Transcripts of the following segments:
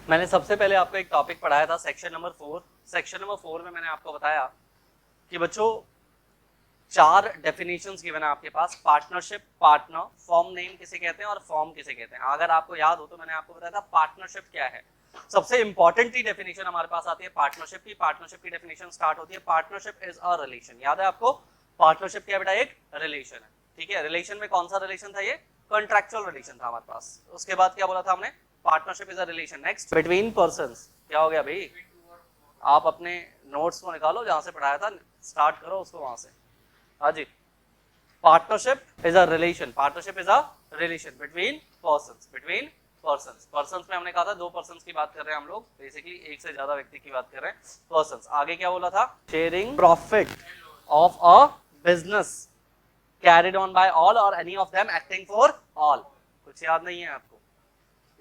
मैंने सबसे पहले आपको एक टॉपिक पढ़ाया था सेक्शन नंबर 4। सेक्शन नंबर 4 में मैंने आपको बताया कि बच्चों 4 डेफिनेशंस गिवन है आपके पास, पार्टनरशिप, पार्टनर, फॉर्म नेम किसे कहते हैं और फॉर्म किसे कहते हैं। अगर आपको याद हो तो मैंने आपको बताया था पार्टनरशिप क्या है। सबसे इंपॉर्टेंट ही डेफिनेशन हमारे पास आती है पार्टनरशिप की। पार्टनरशिप की डेफिनेशन स्टार्ट होती है पार्टनरशिप इज अ रिलेशन। याद है आपको पार्टनरशिप क्या बेटा, एक रिलेशन है। ठीक है, रिलेशन में कौन सा रिलेशन था, ये कॉन्ट्रैक्चुअल रिलेशन था हमारे पास। उसके बाद क्या बोला था हमने, partnership is a relation next between persons. क्या हो गया भाई, आप अपने नोट्स को निकालो जहां से पढ़ाया था, स्टार्ट करो उसको वहां से। हाँ जी, partnership is a relation, partnership is a relation between persons, between persons. Persons में हमने कहा था 2 पर्संस की बात कर रहे हैं हम लोग, बेसिकली एक से ज्यादा व्यक्ति की बात कर रहे हैं पर्संस। आगे क्या बोला था, sharing profit of a business carried on by all or any of them acting for all. कुछ याद नहीं है आपको,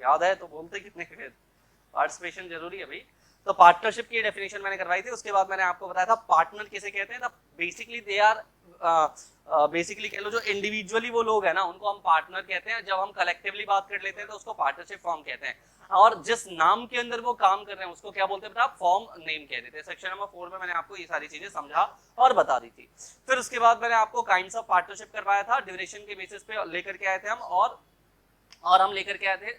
याद है तो बोलते कितने, पार्टिसिपेशन जरूरी है भाई। तो पार्टनरशिप की डेफिनेशन मैंने करवाई थी। उसके बाद मैंने आपको बताया था पार्टनर किसे कहते हैं। बेसिकली दे आर बेसिकली कह लो जो इंडिविजुअली वो लोग है ना, उनको हम पार्टनर कहते हैं। जब हम कलेक्टिवली बात कर लेते हैं तो उसको पार्टनरशिप फॉर्म कहते हैं, और जिस नाम के अंदर वो काम कर रहे हैं उसको क्या बोलते हैं बेटा, फॉर्म नेम कह देते हैं। सेक्शन नंबर 4 में मैंने आपको ये सारी चीजें समझा और बता दी थी। फिर उसके बाद मैंने आपको काइंड्स ऑफ पार्टनरशिप करवाया था, ड्यूरेशन के बेसिस पे लेकर के आए थे हम, और हम लेकर के आए थे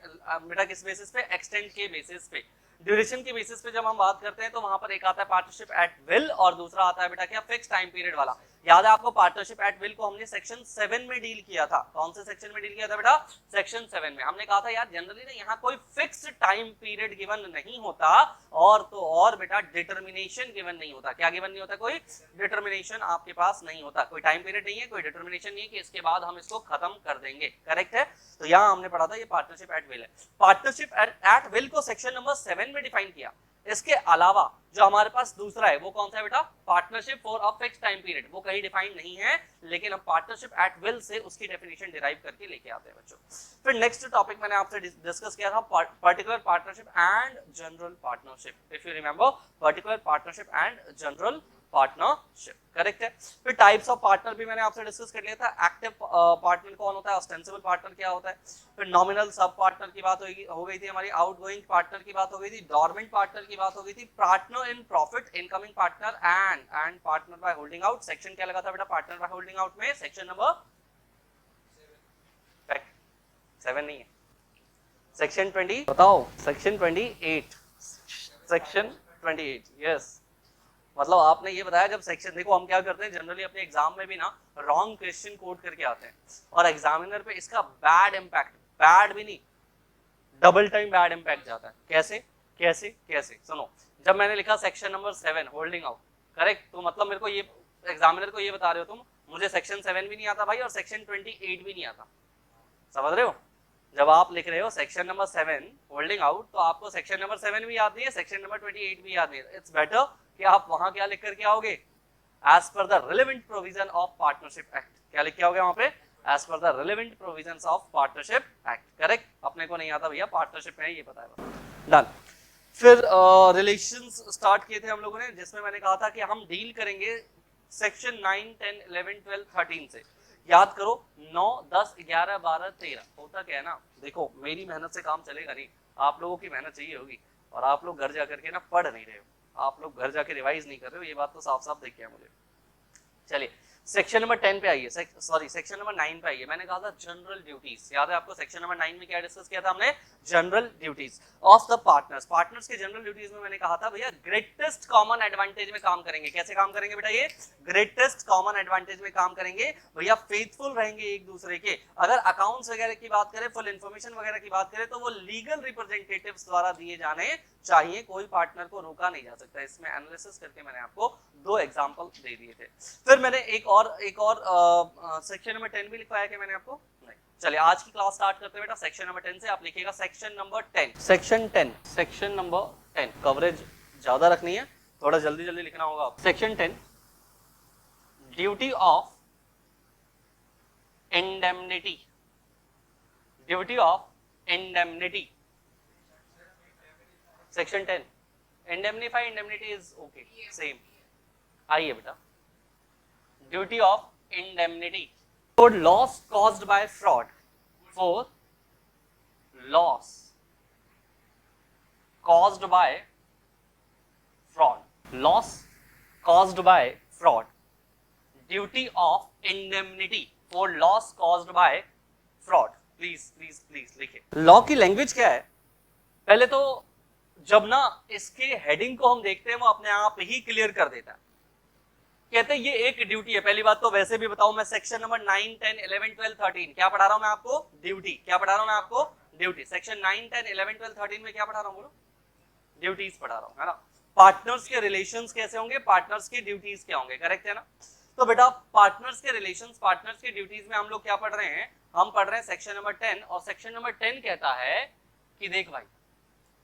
बेटा किस बेसिस पे, एक्सटेंड के बेसिस पे। ड्यूरेशन के बेसिस पे जब हम बात करते हैं तो वहां पर एक आता है पार्टनरशिप एट विल और दूसरा आता है बेटा क्या, फिक्स टाइम पीरियड वाला। याद है आपको पार्टनरशिप एट विल को हमने सेक्शन 7 में डील किया था। कौन से सेक्शन में डील किया था बेटा, सेक्शन 7 में। हमने कहा था यार जनरली ना यहाँ कोई फिक्स्ड टाइम पीरियड गिवन नहीं होता, और तो और बेटा डिटर्मिनेशन गिवन नहीं होता। क्या गिवन नहीं होता, कोई डिटर्मिनेशन आपके पास नहीं होता, कोई टाइम पीरियड नहीं है, कोई डिटर्मिनेशन नहीं है कि इसके बाद हम इसको खत्म कर देंगे। करेक्ट है, तो यहाँ हमने पढ़ा था ये पार्टनरशिप एट विल है। पार्टनरशिप एट विल को सेक्शन नंबर 7 में डिफाइन किया। इसके अलावा जो हमारे पास दूसरा है वो कौन सा है बेटा, partnership for a fixed time period. वो कहीं डिफाइन नहीं है, लेकिन हम पार्टनरशिप एट विल से उसकी डेफिनेशन डिराइव करके लेके आते हैं बच्चों। फिर नेक्स्ट टॉपिक मैंने आपसे डिस्कस किया था particular partnership and general partnership. If you remember, particular partnership and general partnership. Correct है। फिर टाइप्स ऑफ पार्टनर भी मैंने आपसे डिस्कस कर लिया था। एक्टिव पार्टनर कौन होता है, ऑस्टेंसिबल पार्टनर क्या होता है। फिर नॉमिनल सब पार्टनर की बात हो गई थी हमारी, आउटगोइंग पार्टनर की बात हो गई थी, डॉर्मेंट पार्टनर की बात हो गई थी, partner in profit, incoming partner and partner by holding out. Section क्या लगा था बेटा पार्टनर बाय होल्डिंग आउट में, सेक्शन नंबर 7 नहीं है, सेक्शन 20 बताओ, सेक्शन 28, सेक्शन 28। यस, मतलब आपने ये बताया जब सेक्शन, देखो हम क्या करते हैं जनरली अपने एग्जाम में भी ना रॉन्ग क्वेश्चन कोड करके आते हैं, और एग्जामिनर पे इसका बैड इंपैक्ट, बैड भी नहीं डबल टाइम बैड इंपैक्ट जाता है। कैसे कैसे कैसे, सुनो, जब मैंने लिखा section number 7 holding out, correct, तो मतलब मेरे को ये एग्जामिनर को ये बता रहे हो तुम, मुझे सेक्शन 7 भी नहीं आता भाई और सेक्शन 28 भी नहीं आता। समझ रहे हो, जब आप लिख रहे हो सेक्शन नंबर 7 होल्डिंग आउट, तो आपको सेक्शन नंबर 7 भी याद नहीं है, सेक्शन नंबर 28 भी याद नहीं है। इट्स बेटर कि आप वहां क्या लिख करके आओगे, as per the relevant provision of partnership act. क्या लिख के आओगे वहां पे, as per the relevant provisions of partnership act. Correct, अपने को नहीं आता भैया पार्टनरशिप है ये पता है, डन। फिर रिलेशंस स्टार्ट किए थे हम लोगों ने, जिसमें मैंने कहा था कि हम डील करेंगे सेक्शन 9, 10, 11, 12, 13 से। याद करो 9, 10, 11, 12, 13 होता क्या है ना, देखो मेरी मेहनत से काम चलेगा नहीं, आप लोगों की मेहनत चाहिए होगी, और आप लोग घर जाकर के ना पढ़ नहीं रहे हो, आप लोग घर जाके रिवाइज नहीं कर रहे हो, ये बात तो साफ साफ दिख गया मुझे। चलिए सेक्शन नंबर 10 पे आइए, सॉरी सेक्शन नंबर 9 पे आइए। मैंने कहा था जनरल ड्यूटीज, याद है आपको सेक्शन नंबर 9 में क्या डिस्कस किया था हमने, general duties of the partners. Partners के जनरल ड्यूटीज में मैंने कहा था भैया ग्रेटेस्ट कॉमन एडवांटेज में काम करेंगे। कैसे काम करेंगे बेटा, ये ग्रेटेस्ट कॉमन एडवांटेज में काम करेंगे भैया, फेथफुल रहेंगे एक दूसरे के। अगर अकाउंट्स वगैरह की बात करें, फुल इन्फॉर्मेशन वगैरह की बात करें, तो वो लीगल रिप्रेजेंटेटिव्स द्वारा दिए जाने चाहिए, कोई पार्टनर को रोका नहीं जा सकता। इसमें एनालिसिस करके मैंने आपको 2 एग्जांपल दे दिए थे। फिर मैंने एक और सेक्शन नंबर 10 भी लिखवाया कि मैंने आपको नहीं। चलिए आज की क्लास स्टार्ट करते हैं बेटा सेक्शन नंबर 10 से। आप लिखिएगा section number 10, section 10, section number 10। Coverage ज्यादा रखनी है, थोड़ा जल्दी जल्दी लिखना होगा आप। Section 10, duty of indemnity, duty of indemnity. Section 10, indemnify, indemnity is okay same. आइए बेटा, duty of indemnity for loss caused by fraud, for loss caused by fraud, loss caused by fraud, duty of indemnity for loss caused by fraud। Please please please लिखिए। Law की language क्या है? पहले तो जब ना इसके हेडिंग को हम देखते हैं वो अपने आप ही क्लियर कर देता है। कहते हैं ये एक ड्यूटी है। पहली बात तो वैसे भी बताऊं, मैं सेक्शन नंबर 9, 10, 11, 12, 13 क्या पढ़ा रहा हूं मैं आपको? ड्यूटी। क्या पढ़ा रहा हूं मैं आपको? ड्यूटी। सेक्शन 9, 10, 11, 12, 13 में क्या पढ़ा रहा हूं? बोलो, ड्यूटीज पढ़ा रहा हूं, है ना। पार्टनर्स के रिलेशंस कैसे होंगे, पार्टनर्स की ड्यूटीज क्या होंगे, करेक्ट है ना। तो बेटा पार्टनर्स के रिलेशंस, पार्टनर्स की ड्यूटीज में हम लोग क्या पढ़ रहे हैं? हम पढ़ रहे हैं सेक्शन नंबर 10, और सेक्शन नंबर 10 कहता है कि देख भाई,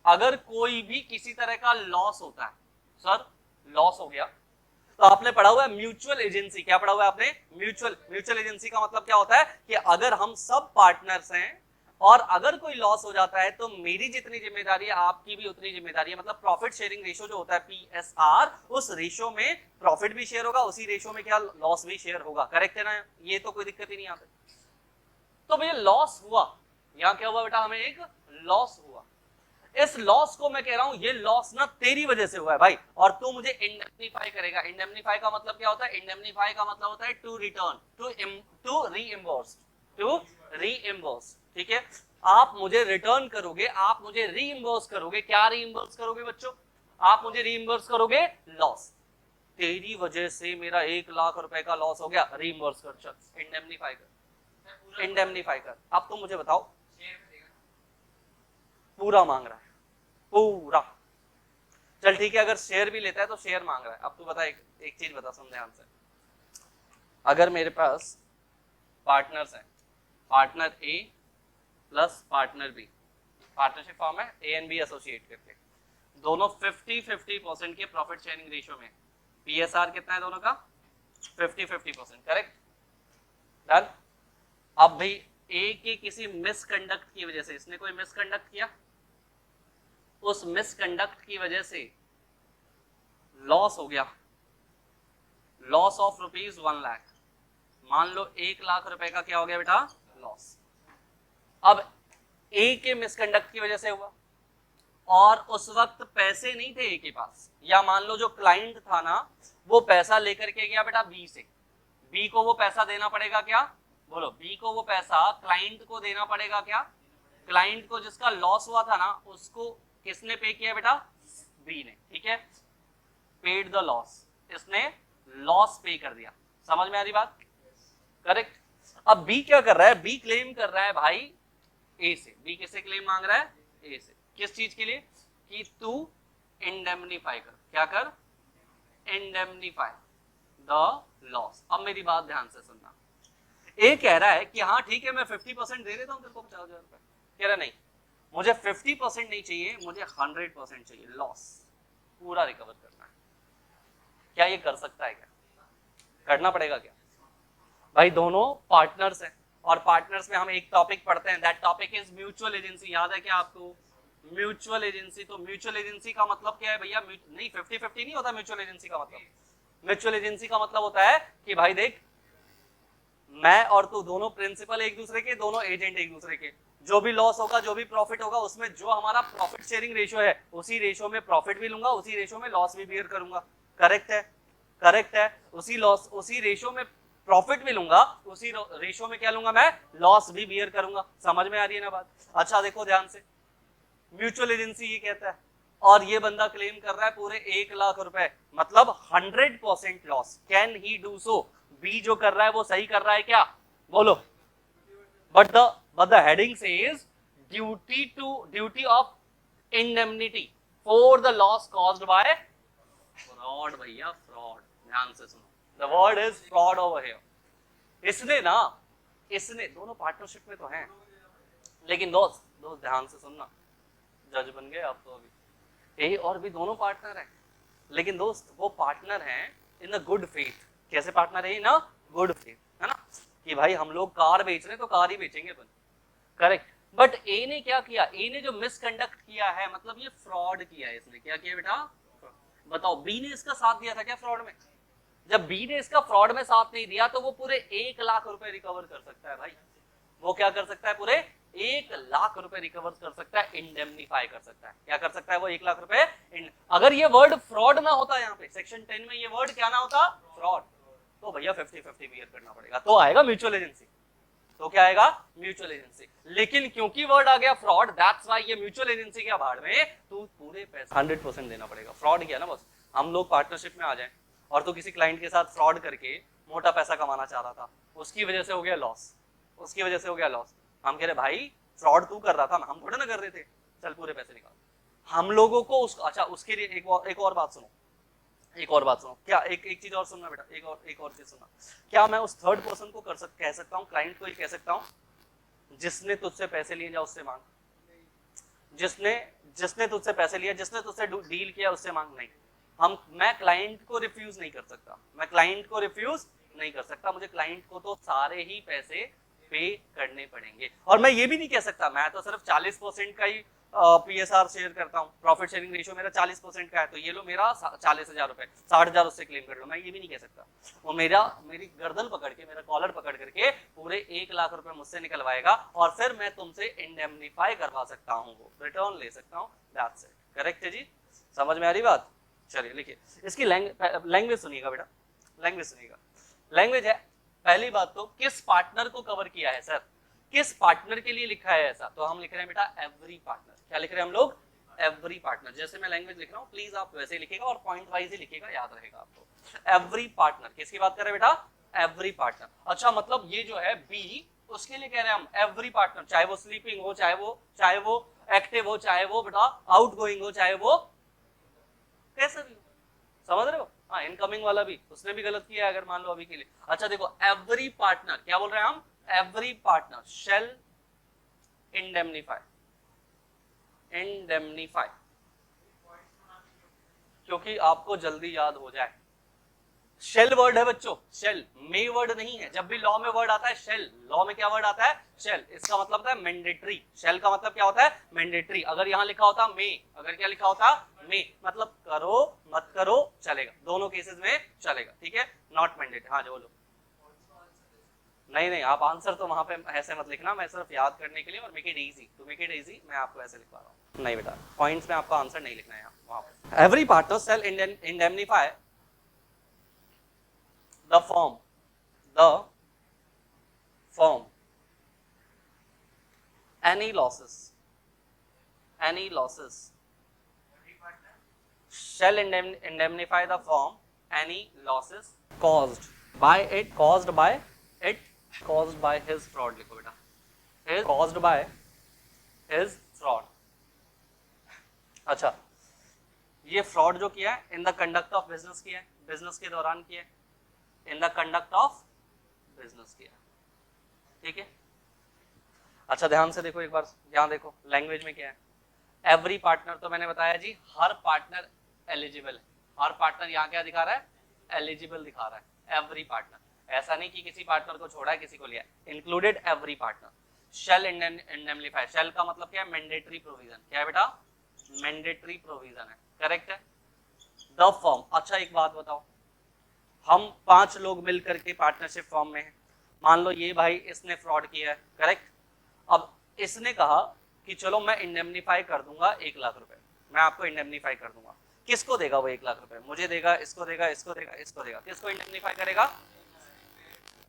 अगर कोई भी किसी तरह का लॉस होता है, सर लॉस हो गया, तो आपने पढ़ा हुआ है म्यूचुअल एजेंसी। क्या पढ़ा हुआ है आपने? म्यूचुअल एजेंसी का मतलब क्या होता है कि अगर हम सब पार्टनर्स हैं और अगर कोई लॉस हो जाता है तो मेरी जितनी जिम्मेदारी है आपकी भी उतनी जिम्मेदारी है। मतलब प्रॉफिट शेयरिंग रेशो जो होता है PSR, उस रेशो में प्रॉफिट भी शेयर होगा, उसी रेशो में क्या लॉस भी शेयर होगा, करेक्ट है ना। ये तो कोई दिक्कत ही नहीं आती। तो भैया लॉस हुआ, यहाँ क्या हुआ बेटा? हमें एक लॉस हुआ। इस लॉस को मैं कह रहा हूं ये लॉस ना तेरी वजह से हुआ है भाई, और तू मुझे इंडेमनिफाई करेगा। इंडेमनिफाई का मतलब क्या होता है? इंडेमनिफाई का मतलब होता है to return, to reimburse, to reimburse. ठीक है, आप मुझे रिटर्न करोगे, आप मुझे रीइंबर्स करोगे। क्या रीइंबर्स करोगे बच्चों? आप मुझे रीइंबर्स करोगे लॉस। तेरी वजह से मेरा 1 लाख रुपए का लॉस हो गया, रीइंबर्स कर, चल इंडेमनिफाई कर, इंडेमनिफाई कर। अब तुम मुझे बताओ, पूरा मांग रहा है, पूरा। चल ठीक है, अगर शेयर भी लेता है तो शेयर मांग रहा है। अब तू बता, एक चीज बता, सुन ध्यान से। अगर मेरे पास पार्टनर्स हैं, partner A plus partner B, partnership form है ए एंड बी एसोसिएट करके, दोनों 50-50% के प्रॉफिट शेयरिंग रेशियो में। PSR कितना है दोनों का? 50-50%, करेक्ट, डन। अब भाई ए के किसी मिसकंडक्ट की वजह से, इसने कोई मिसकंडक्ट किया, उस मिसकंडक्ट की वजह से लॉस हो गया, लॉस ऑफ ₹1 लाख। मान लो 1 लाख रुपए का क्या हो गया बेटा? लॉस। अब ए के मिसकंडक्ट की वजह से हुआ, और उस वक्त पैसे नहीं थे ए के पास, या मान लो जो क्लाइंट था ना वो पैसा लेकर के गया बेटा बी से। बी को वो पैसा देना पड़ेगा क्या? बोलो, बी को वो पैसा क्लाइंट को देना पड़ेगा क्या? क्लाइंट को जिसका लॉस हुआ था ना उसको किसने पे किया बेटा? बी ने। ठीक है, पेड द लॉस, इसने लॉस पे कर दिया। समझ में आ रही बात? करेक्ट। अब बी क्या कर रहा है? बी क्लेम कर रहा है भाई ए से। बी किससे क्लेम मांग रहा है? ए से। किस चीज के लिए? कि तू इंडेमनिफाई कर। क्या कर? इंडेमनिफाई द लॉस। अब मेरी बात ध्यान से सुनना। ए कह रहा है कि हाँ ठीक है, मैं 50% दे देता हूँ तेरे को, 50,000 रुपए। कह रहा नहीं, मुझे 50% नहीं चाहिए, मुझे 100% चाहिए, लॉस पूरा रिकवर करना है। क्या ये कर सकता है? क्या करना पड़ेगा? क्या भाई, दोनों पार्टनर्स हैं, और पार्टनर्स में हम एक टॉपिक पढ़ते हैं, that topic is mutual agency. याद है क्या आपको? Mutual agency. तो म्यूचुअल एजेंसी का मतलब क्या है भैया? नहीं, 50-50 नहीं होता म्यूचुअल एजेंसी का मतलब। म्यूचुअल एजेंसी का मतलब होता है कि भाई देख, मैं और तू दोनों प्रिंसिपल एक दूसरे के, दोनों एजेंट एक दूसरे के। जो भी लॉस होगा, जो भी प्रॉफिट होगा, उसमें जो हमारा प्रॉफिट शेयरिंग रेशियो है, उसी रेशियो में प्रॉफिट भी लूंगा, उसी रेशियो में लॉस भी बियर करूंगा। करेक्ट है? करेक्ट है। उसी रेशियो में प्रॉफिट भी लूंगा, उसी रेशियो में क्या लूंगा मैं? लॉस भी बियर करूंगा। समझ में आ रही है ना बात? अच्छा देखो ध्यान से, म्यूचुअल एजेंसी ये कहता है, और ये बंदा क्लेम कर रहा है पूरे 1 लाख रुपए, मतलब 100% loss. Can he do so? बी जो कर रहा है वो सही कर रहा है क्या? बोलो। But the heading says duty of indemnity for the loss caused by fraud. भैया फ्रॉड, ध्यान से सुनो, the word is fraud over here. इसने दोनों पार्टनरशिप में तो हैं, लेकिन दोस्त ध्यान से सुनना, जज बन गए आप तो। अभी ए और बी दोनों पार्टनर हैं, लेकिन दोस्त वो पार्टनर हैं इन द गुड फेथ। कैसे पार्टनर है ना? गुड फेथ, है ना, कि भाई हम लोग कार बेच रहे तो कार ही बेचेंगे अपन। करेक्ट। बट ए ने क्या किया? ए ने जो मिसकंडक्ट किया है, मतलब ये फ्रॉड किया है। इसने क्या किया बेटा? बताओ, बी ने इसका साथ दिया था क्या फ्रॉड में? जब बी ने इसका फ्रॉड में साथ नहीं दिया तो वो पूरे 1 लाख रुपए रिकवर कर सकता है भाई। वो क्या कर सकता है? पूरे 1,00,000 रुपए रिकवर कर सकता है, इंडेमनीफाई कर सकता है। क्या कर सकता है वो 1,00,000 रुपए? अगर ये वर्ड फ्रॉड ना होता, यहाँ पे सेक्शन 10 में ये वर्ड क्या ना होता, फ्रॉड, तो भैया 50-50 बियर करना पड़ेगा, तो आएगा म्यूचुअल एजेंसी। तो क्या आएगा? Mutual agency. लेकिन क्योंकि वर्ड आ गया फ्रॉड, दैट्स व्हाई ये म्यूचुअल एजेंसी के भाड़ में तू पूरे पैसे 100% देना पड़ेगा। फ्रॉड किया ना बस। हम लोग पार्टनरशिप में आ जाए और तो किसी क्लाइंट के साथ फ्रॉड करके मोटा पैसा कमाना चाह रहा था, उसकी वजह से हो गया लॉस, उसकी वजह से हो गया लॉस। हम कह रहे भाई फ्रॉड तू कर रहा था ना, हम थोड़े ना कर रहे थे, चल पूरे पैसे निकाल। हम लोगों को अच्छा उसके लिए एक और बात सुनो, एक और बात सुनो, क्या एक चीज और सुनना बेटा, एक और चीज सुनना। क्या मैं उस थर्ड पर्सन को कह सकता हूँ, क्लाइंट को ये कह सकता हूँ जिसने तुझसे पैसे लिए जा उससे मांग, जिसने तुझसे पैसे लिए, जिसने तुझसे डील किया उससे मांग? नहीं। मैं क्लाइंट को रिफ्यूज नहीं कर सकता, मैं क्लाइंट को रिफ्यूज नहीं कर सकता, मुझे क्लाइंट को तो सारे ही पैसे पे करने पड़ेंगे। और मैं ये भी नहीं कह सकता मैं तो सिर्फ 40% का ही PSR शेयर करता हूँ, प्रॉफिट शेयरिंग रेशियो मेरा 40% का है, तो ये लो मेरा 40,000 रुपए, 60,000 उससे क्लेम कर लो, मैं ये भी नहीं कह सकता। वो मेरी गर्दन पकड़ के, मेरा कॉलर पकड़ करके पूरे 1,00,000 रुपए मुझसे निकलवाएगा और फिर मैं तुमसे इंडेमनीफाई करवा सकता हूँ, वो रिटर्न ले सकता हूँ। That's it. करेक्ट है जी? समझ में आ रही बात? चलिए लिखिए, इसकी लैंग्वेज सुनिएगा बेटा, लैंग्वेज सुनिएगा। लैंग्वेज है, पहली बात तो किस पार्टनर को कवर किया है सर, किस पार्टनर के लिए लिखा है ऐसा, तो हम लिख रहे हैं बेटा एवरी पार्टनर। क्या लिख रहे हैं हम लोग? Every partner. जैसे मैं लैंग्वेज लिख रहा हूँ प्लीज आप वैसे ही लिखिएगा और पॉइंट वाइज ही लिखिएगा, याद रहेगा आपको। एवरी पार्टनर, किसकी बात कर रहे हैं बेटा? Every partner. अच्छा मतलब ये जो है बी, उसके लिए कह रहे हैं हम एवरी पार्टनर, चाहे वो स्लीपिंग हो, चाहे वो एक्टिव हो, चाहे वो बेटा आउटगोइंग हो, चाहे वो कैसे भी हो। समझ रहे हो? हाँ, इनकमिंग वाला भी उसने भी गलत किया है अगर मान लो अभी के लिए। अच्छा देखो, एवरी पार्टनर, क्या बोल रहे हैं हम? Every partner shall indemnify, indemnify, क्योंकि आपको जल्दी याद हो जाए। शेल वर्ड है बच्चों, शेल मे वर्ड नहीं है। जब भी लॉ में वर्ड आता है शेल, लॉ में क्या वर्ड आता है? शेल। इसका मतलब होता है मैंडेटरी। शेल का मतलब क्या होता है? मैंडेटरी। अगर यहाँ लिखा होता मे, अगर क्या लिखा होता? मे, मतलब करो मत करो चलेगा, दोनों केसेस में चलेगा, ठीक है, नॉट मैंडेटरी। हाँ जो बोलो। नहीं आप आंसर तो वहां पे ऐसे मत लिखना, मैं सिर्फ याद करने के लिए और make it easy, to make it easy मैं आपको ऐसे लिखवा रहा हूँ। नहीं बेटा, पॉइंट्स में आपको आंसर नहीं लिखना है यहाँ। Every partner shall indemnify the firm any losses shall indemnify the firm any losses caused by his fraud। लिखो बेटा, caused by his fraud। अच्छा, ये फ्रॉड जो किया है इन द कंडक्ट ऑफ बिजनेस किया है, बिजनेस के दौरान किया है, इन द कंडक्ट ऑफ बिजनेस किया, ठीक है। अच्छा ध्यान से देखो एक बार, यहाँ देखो लैंग्वेज में क्या है। एवरी पार्टनर तो मैंने बताया जी, हर पार्टनर एलिजिबल है। हर पार्टनर यहाँ क्या दिखा रहा है? एलिजिबल दिखा रहा है। एवरी पार्टनर, ऐसा नहीं कि किसी पार्टनर को छोड़ा है किसी को लिया, included every partner. Shall indemnify, shall का मतलब क्या है? Mandatory provision. क्या है बेटा? मैंडेटरी प्रोविजन है, करेक्ट है। द फर्म, अच्छा एक बात बताओ, हम 5 लोग मिलकर के पार्टनरशिप फॉर्म में हैं, मान लो ये भाई इसने फ्रॉड किया है, करेक्ट। अब इसने कहा कि चलो मैं इंडेमनीफाई कर दूंगा 1,00,000 रुपए, मैं आपको इंडेमनीफाई कर दूंगा। किसको देगा वो 1,00,000 रुपए? मुझे देगा, इसको देगा, इसको देगा, इसको देगा। किसको इंडेमनीफाई करेगा?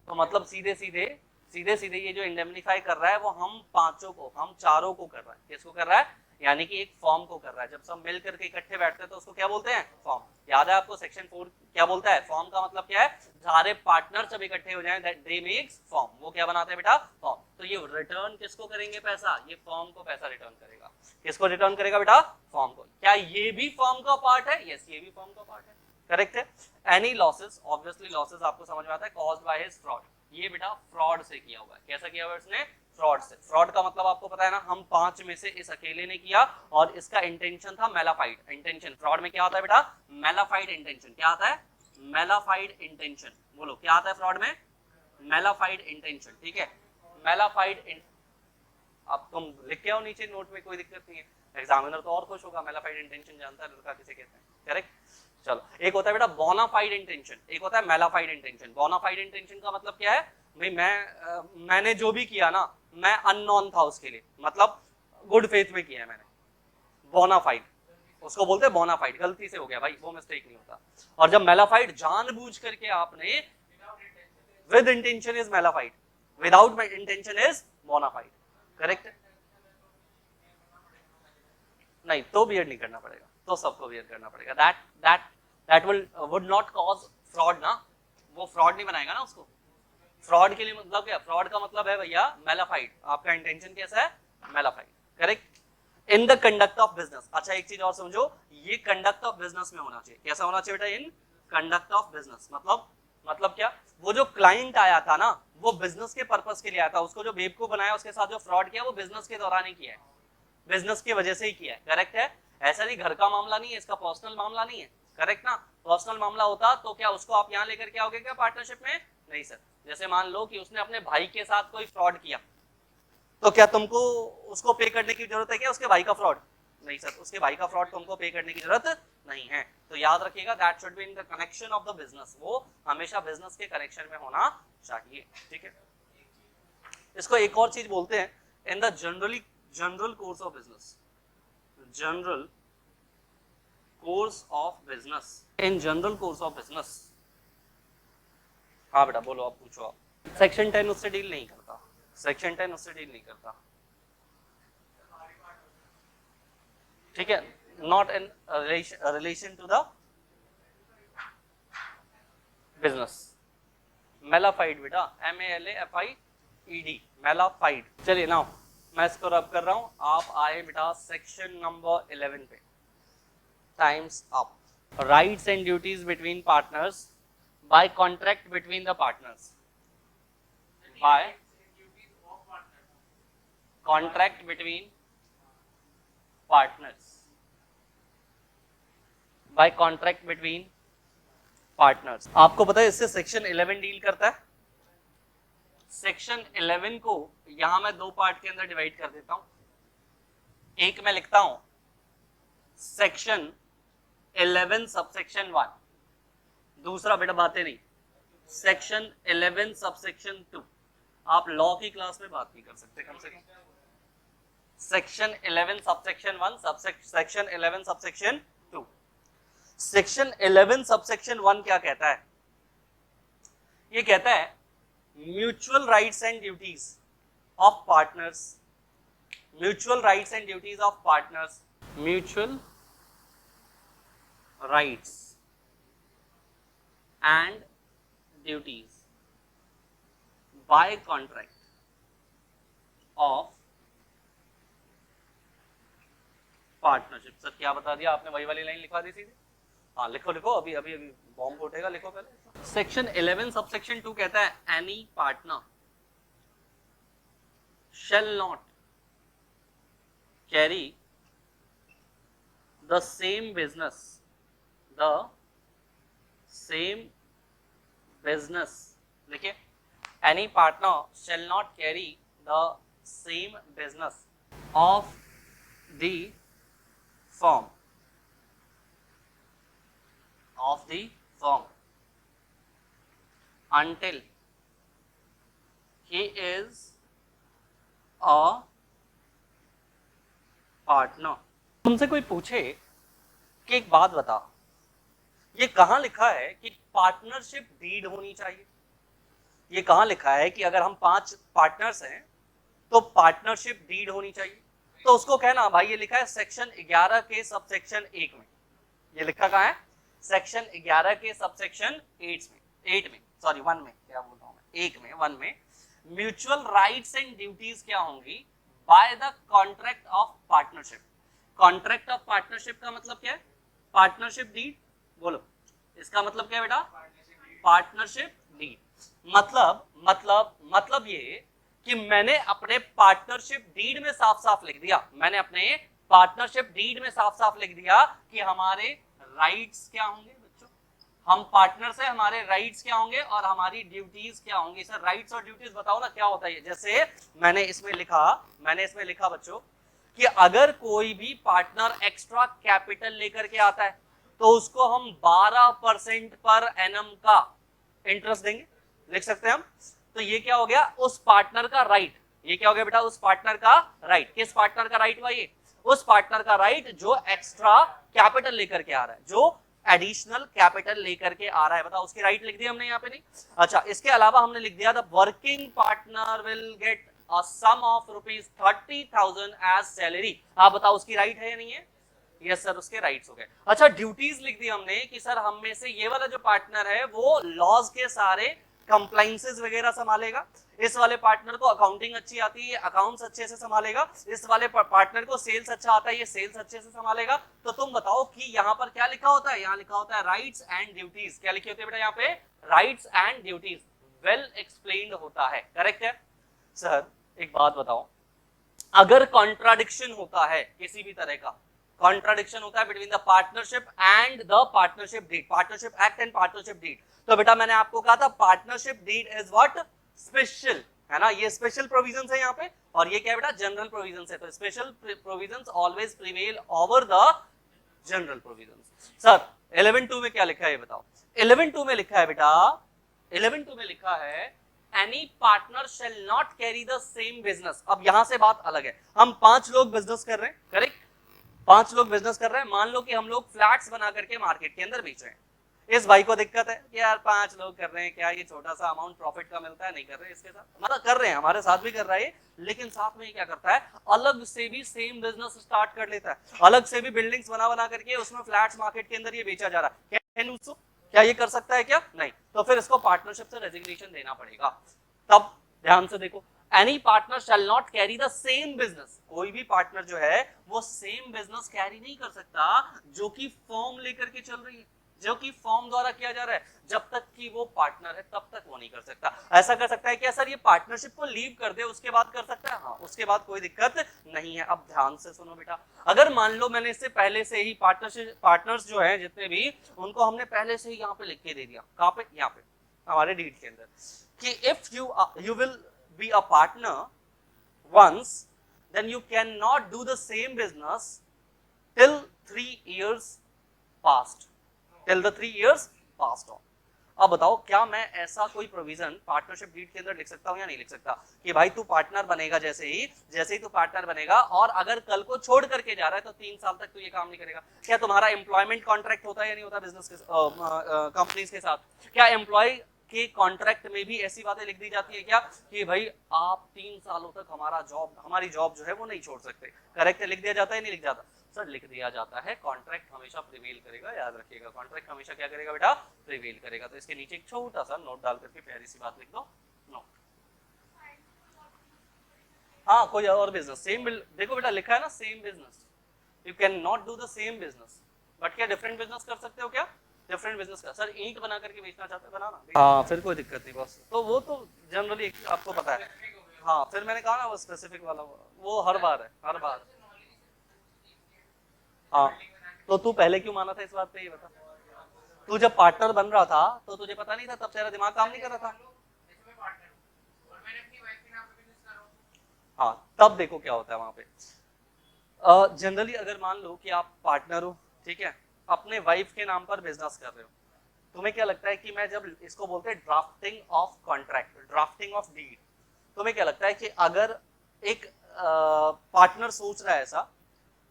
तो मतलब सीधे सीधे ये जो इंडेमनीफाई कर रहा है वो हम पांचों को, हम चारों को कर रहा है। किसको कर रहा है? यानी कि एक फॉर्म को कर रहा है। जब सब मिल करके इकट्ठे बैठते हैं तो उसको क्या बोलते हैं? फॉर्म। याद है आपको सेक्शन 4 क्या बोलता है? फॉर्म का मतलब क्या है? सारे पार्टनर जब इकट्ठे हो जाएं दैट दे मेक्स फॉर्म। वो क्या बनाते हैं बेटा? फॉर्म। तो ये रिटर्न किसको करेंगे पैसा? ये फॉर्म को पैसा रिटर्न करेगा। किसको रिटर्न करेगा बेटा? फॉर्म को। क्या ये भी फॉर्म का पार्ट है? यस, ये भी फॉर्म का पार्ट है, करेक्ट है। एनी लॉसेस, ऑब्वियसली लॉसेस आपको समझ में आता है, कॉज्ड बाय हिज फ्रॉड। ये बेटा फ्रॉड से किया हुआ है। कैसा किया हुआ है इसने? फ्रॉड से। फ्रॉड का मतलब आपको पता है ना, हम 5 में से इस अकेले ने किया और इसका इंटेंशन था मेलाफाइड इंटेंशन। फ्रॉड में क्या होता है बेटा? Mala fide intention. क्या आता है? Mala fide intention. बोलो क्या आता है फ्रॉड में? मेलाफाइड इंटेंशन, ठीक है। मेलाफाइड, अब तुम लिख के आओ नीचे नोट में, कोई दिक्कत नहीं है, एग्जामिनर तो और खुश होगा। मेलाफाइड इंटेंशन जानता है लड़का किसे कहते हैं, करेक्ट। चलो, एक होता है बेटा बोनाफाइड इंटेंशन, एक होता है मेलाफाइड इंटेंशन। बोनाफाइड इंटेंशन का मतलब क्या है? भाई मैंने जो भी किया ना, मैं अननोन था उसके लिए, मतलब गुड फेथ में किया है मैंने, बोनाफाइड, उसको बोलते हैं बोनाफाइड, गलती से हो गया भाई, वो मिस्टेक नहीं होता। और जब मेलाफाइड जानबूझ करके आपने, with intention is malafide, without intention is bonafide, correct? नहीं तो बियर्ड नहीं करना पड़ेगा, तो सबको बियर्ड करना पड़ेगा। That would not cause fraud ना, वो फ्रॉड नहीं बनाएगा ना उसको। फ्रॉड के लिए मतलब क्या, फ्रॉड का मतलब है भैया मेलाफाइड, आपका इंटेंशन कैसा है, mala fide, correct? In the conduct of business. अच्छा एक चीज और समझो, ये कंडक्ट ऑफ बिजनेस में होना चाहिए, कैसा होना चाहिए बेटा, इन कंडक्ट ऑफ बिजनेस। मतलब क्या, वो जो क्लाइंट आया था ना, वो बिजनेस के पर्पस के लिए आया था, उसको जो बेवकूफ बनाया, उसके साथ जो फ्रॉड किया, वो बिजनेस के दौरान ही किया है, बिजनेस की वजह से ही किया है, करेक्ट है? ऐसा नहीं, घर का मामला नहीं है, इसका पर्सनल मामला नहीं है, करेक्ट ना? पर्सनल मामला होता तो क्या उसको आप यहाँ लेकर के आओगे क्या पार्टनरशिप में? नहीं सर। जैसे मान लो कि उसने अपने भाई के साथ कोई फ्रॉड किया, तो क्या तुमको उसको पे करने की जरूरत है क्या, उसके भाई का फ्रॉड? नहीं सर, उसके भाई का फ्रॉड तुमको पे करने की जरूरत नहीं है। तो याद रखिएगा, that should be in the connection of the business, वो हमेशा बिजनेस के कनेक्शन में होना चाहिए, ठीक है? इसको एक और चीज बोलते हैं, in the general course of business, general course of business, in general course of business. हाँ बेटा बोलो, आप पूछो। आप सेक्शन 10 उससे डील नहीं करता, सेक्शन 10 उससे डील नहीं करता, ठीक है? Not in relation to the business. Malafide बेटा, MELAFIED, मेलाफाइड। चलिए नाउ मैं इसको रब कर रहा हूं, आप आए बेटा सेक्शन नंबर 11 पे। Time's up. Rights and duties between partners by contract between the partners, by contract between partners, by contract between partners. आपको पता है इससे सेक्शन 11 डील करता है। सेक्शन 11 को यहां मैं दो पार्ट के अंदर डिवाइड कर देता हूं। एक मैं लिखता हूं सेक्शन 11 सबसेक्शन 1, दूसरा बेटा बातें नहीं, सेक्शन 11 सबसेक्शन 2। आप लॉ की क्लास में बात नहीं कर सकते कम से कम। Section 11 subsection 1, section 11 subsection 2। Section 11 subsection 1 क्या कहता है? ये कहता है mutual rights and duties of partners, mutual rights and duties of partners, mutual rights and duties by contract of partnership. Sir क्या बता दिया आपने, वही वाली लाइन लिखवा दी थी? हाँ लिखो लिखो, अभी अभी अभी बॉम्ब फूटेगा, लिखो पहले। सेक्शन 11 सबसेक्शन 2 कहता है any partner shall not carry the same business, देखिए, any partner shall not carry the same business of the firm, until he is a partner। तुमसे कोई पूछे कि एक बात बता, ये कहां लिखा है कि पार्टनरशिप डीड होनी चाहिए? ये कहां लिखा है कि अगर हम 5 पार्टनर्स हैं तो पार्टनरशिप डीड होनी चाहिए? तो उसको कहना भाई ये लिखा है सेक्शन 11 के सबसेक्शन 1 में। ये लिखा कहां है? सेक्शन 11 के सबसेक्शन 1 में, सॉरी 1 में, क्या बोल रहा हूं मैं, 1 में, 1 में म्यूचुअल राइट्स एंड ड्यूटीज क्या होंगी? By the contract of partnership. Contract of partnership का मतलब क्या है? Partnership deed. बोलो इसका मतलब क्या है बेटा? Partnership deed. मतलब ये कि मैंने अपने पार्टनरशिप डीड में साफ साफ लिख दिया, मैंने अपने पार्टनरशिप डीड में साफ साफ लिख दिया कि हमारे राइट्स क्या होंगे बच्चों, हम पार्टनर से हमारे राइट्स क्या होंगे और हमारी ड्यूटीज क्या होंगी। सर राइट्स और ड्यूटीज बताओ ना क्या होता है? जैसे मैंने इसमें लिखा बच्चों कि अगर कोई भी पार्टनर एक्स्ट्रा कैपिटल लेकर के आता है तो उसको हम 12% पर एनम का इंटरेस्ट देंगे, लिख सकते हैं हम। तो ये क्या हो गया, उस पार्टनर का राइट। ये क्या हो गया बेटा, उस पार्टनर का राइट। किस पार्टनर का राइट हुआ ये, उस पार्टनर का राइट जो एक्स्ट्रा कैपिटल लेकर के आ रहा है, जो एडिशनल कैपिटल लेकर के आ रहा है। बताओ उसकी राइट लिख दिया हमने यहाँ पे, नहीं। अच्छा, इसके अलावा हमने लिख दिया the working partner will get a sum of ₹30,000 as salary. आप बताओ उसकी राइट है या नहीं है? यस सर, उसके राइट्स हो गए। अच्छा, ड्यूटीज लिख दी हमने कि सर हम में से ये वाला जो पार्टनर है वो लॉज के सारे कंप्लाइंसेस वगैरह संभालेगा, इस वाले पार्टनर को अकाउंटिंग अच्छी आती है, अकाउंट्स अच्छे से संभालेगा, इस वाले पार्टनर को सेल्स अच्छा आता है, ये सेल्स अच्छे से संभालेगा। तो तुम बताओ कि यहाँ पर क्या लिखा होता है, यहाँ लिखा होता है राइट्स एंड ड्यूटीज। क्या लिखी होती है बेटा यहाँ पे, rights and duties, well explained होता है। करेक्ट है सर। एक बात बताओ, अगर कॉन्ट्राडिक्शन होता है किसी भी तरह का, कॉन्ट्राडिक्शन होता है between the partnership and the partnership deed, partnership act and partnership deed, तो बेटा मैंने आपको कहा था partnership deed is what, special, है ना। ये स्पेशल प्रोविजंस है यहाँ पे, और ये क्या है बेटा, जनरल प्रोविजंस है। तो special provisions always prevail over the general provisions. Sir 11.2 में क्या लिखा है ये बताओ। 11.2 में लिखा है बेटा, 11.2 में लिखा है any partner shall not carry the same business. अब यहां से बात अलग है, हम 5 लोग बिजनेस कर रहे हैं, करेक्ट, 5 लोग बिजनेस कर रहे हैं। मान लो कि हम लोग फ्लैट्स बना करके मार्केट के अंदर बेच रहे हैं। इस भाई को दिक्कत है कि यार 5 लोग कर रहे हैं, क्या ये छोटा सा अमाउंट प्रॉफिट का मिलता है, नहीं कर रहे इसके साथ, मतलब कर रहे हैं, हमारे साथ भी कर रहा है, लेकिन साथ में क्या करता है, अलग से भी सेम बिजनेस स्टार्ट कर लेता है, अलग से भी बिल्डिंग्स बना करके उसमें फ्लैट्स मार्केट के अंदर ये बेचा जा रहा है। क्या ये कर सकता है क्या? नहीं। तो फिर इसको पार्टनरशिप से रेजिग्नेशन देना पड़ेगा। तब ध्यान से देखो, any partner shall not carry the same business. कोई भी पार्टनर जो है वो सेम बिजनेस कैरी नहीं कर सकता जो कि फॉर्म लेकर के चल रही है, जो कि फॉर्म द्वारा किया जा रहा है। जब तक कि वो पार्टनर है तब तक वो नहीं कर सकता। ऐसा कर सकता है क्या सर, ये पार्टनरशिप को लीव कर दे उसके बाद कर सकता है? हाँ, उसके बाद कोई दिक्कत नहीं है। अब ध्यान से सुनो बेटा, अगर मान लो मैंने इससे पहले से ही पार्टनर्स जो है जितने भी, उनको हमने पहले से ही यहाँ पे लिख के दे दिया। कहाँ पे? यहाँ पे हमारे डीड के अंदर, कि if you will be a partner once, then you cannot do the same business till 3 years passed, till the 3 years passed on। अब बताओ, क्या मैं ऐसा कोई प्रोविजन पार्टनरशिप डीड के अंदर लिख सकता हूं या नहीं लिख सकता, कि भाई तू पार्टनर बनेगा, जैसे ही तू पार्टनर बनेगा और अगर कल को छोड़ करके जा रहा है तो 3 साल तक तू ये काम नहीं करेगा। क्या तुम्हारा एम्प्लॉयमेंट कॉन्ट्रैक्ट होता है या नहीं होता बिजनेस के कंपनीज के साथ? क्या एम्प्लॉय के कॉन्ट्रैक्ट में भी ऐसी बातें लिख दी जाती है क्या, कि भाई आप 3 सालों तक हमारी जॉब जो है वो नहीं छोड़ सकते? करेक्ट है, लिख दिया जाता है नहीं लिख जाता? सर लिख दिया जाता है। कॉन्ट्रैक्ट हमेशा प्रिवेल करेगा, याद रखिएगा, कॉन्ट्रैक्ट हमेशा क्या करेगा बेटा, प्रिवेल करेगा। तो इसके नीचे एक छोटा सा नोट डाल करके प्यारी सी बात लिख दो, नोट। हाँ, कोई और बिजनेस सेम, देखो बेटा लिखा है ना, same business, you can not do the same business, but क्या डिफरेंट बिजनेस कर सकते हो? क्या डिफरेंट बिजनेस का? सर ईंट बना करके बेचना चाहते हैं, बनाना, हाँ फिर कोई दिक्कत नहीं बस। तो वो तो जनरली आपको पता है। हाँ, फिर मैंने कहा ना वो स्पेसिफिक वाला, वो हर बार है, हर बार। हाँ, तो तू पहले क्यों माना था इस बात पे, ये बता। तू जब पार्टनर बन रहा था तो तुझे पता नहीं था, तब तेरा दिमाग काम नहीं कर रहा था। हाँ, तब देखो क्या होता है वहां पे। जनरली अगर मान लो कि आप पार्टनर हो, ठीक है, अपने वाइफ के नाम पर बिजनेस कर रहे हो, तुम्हें क्या लगता है कि मैं जब इसको बोलते हैं drafting of contract, drafting of deed, तुम्हें क्या लगता है कि अगर एक पार्टनर सोच रहा है ऐसा,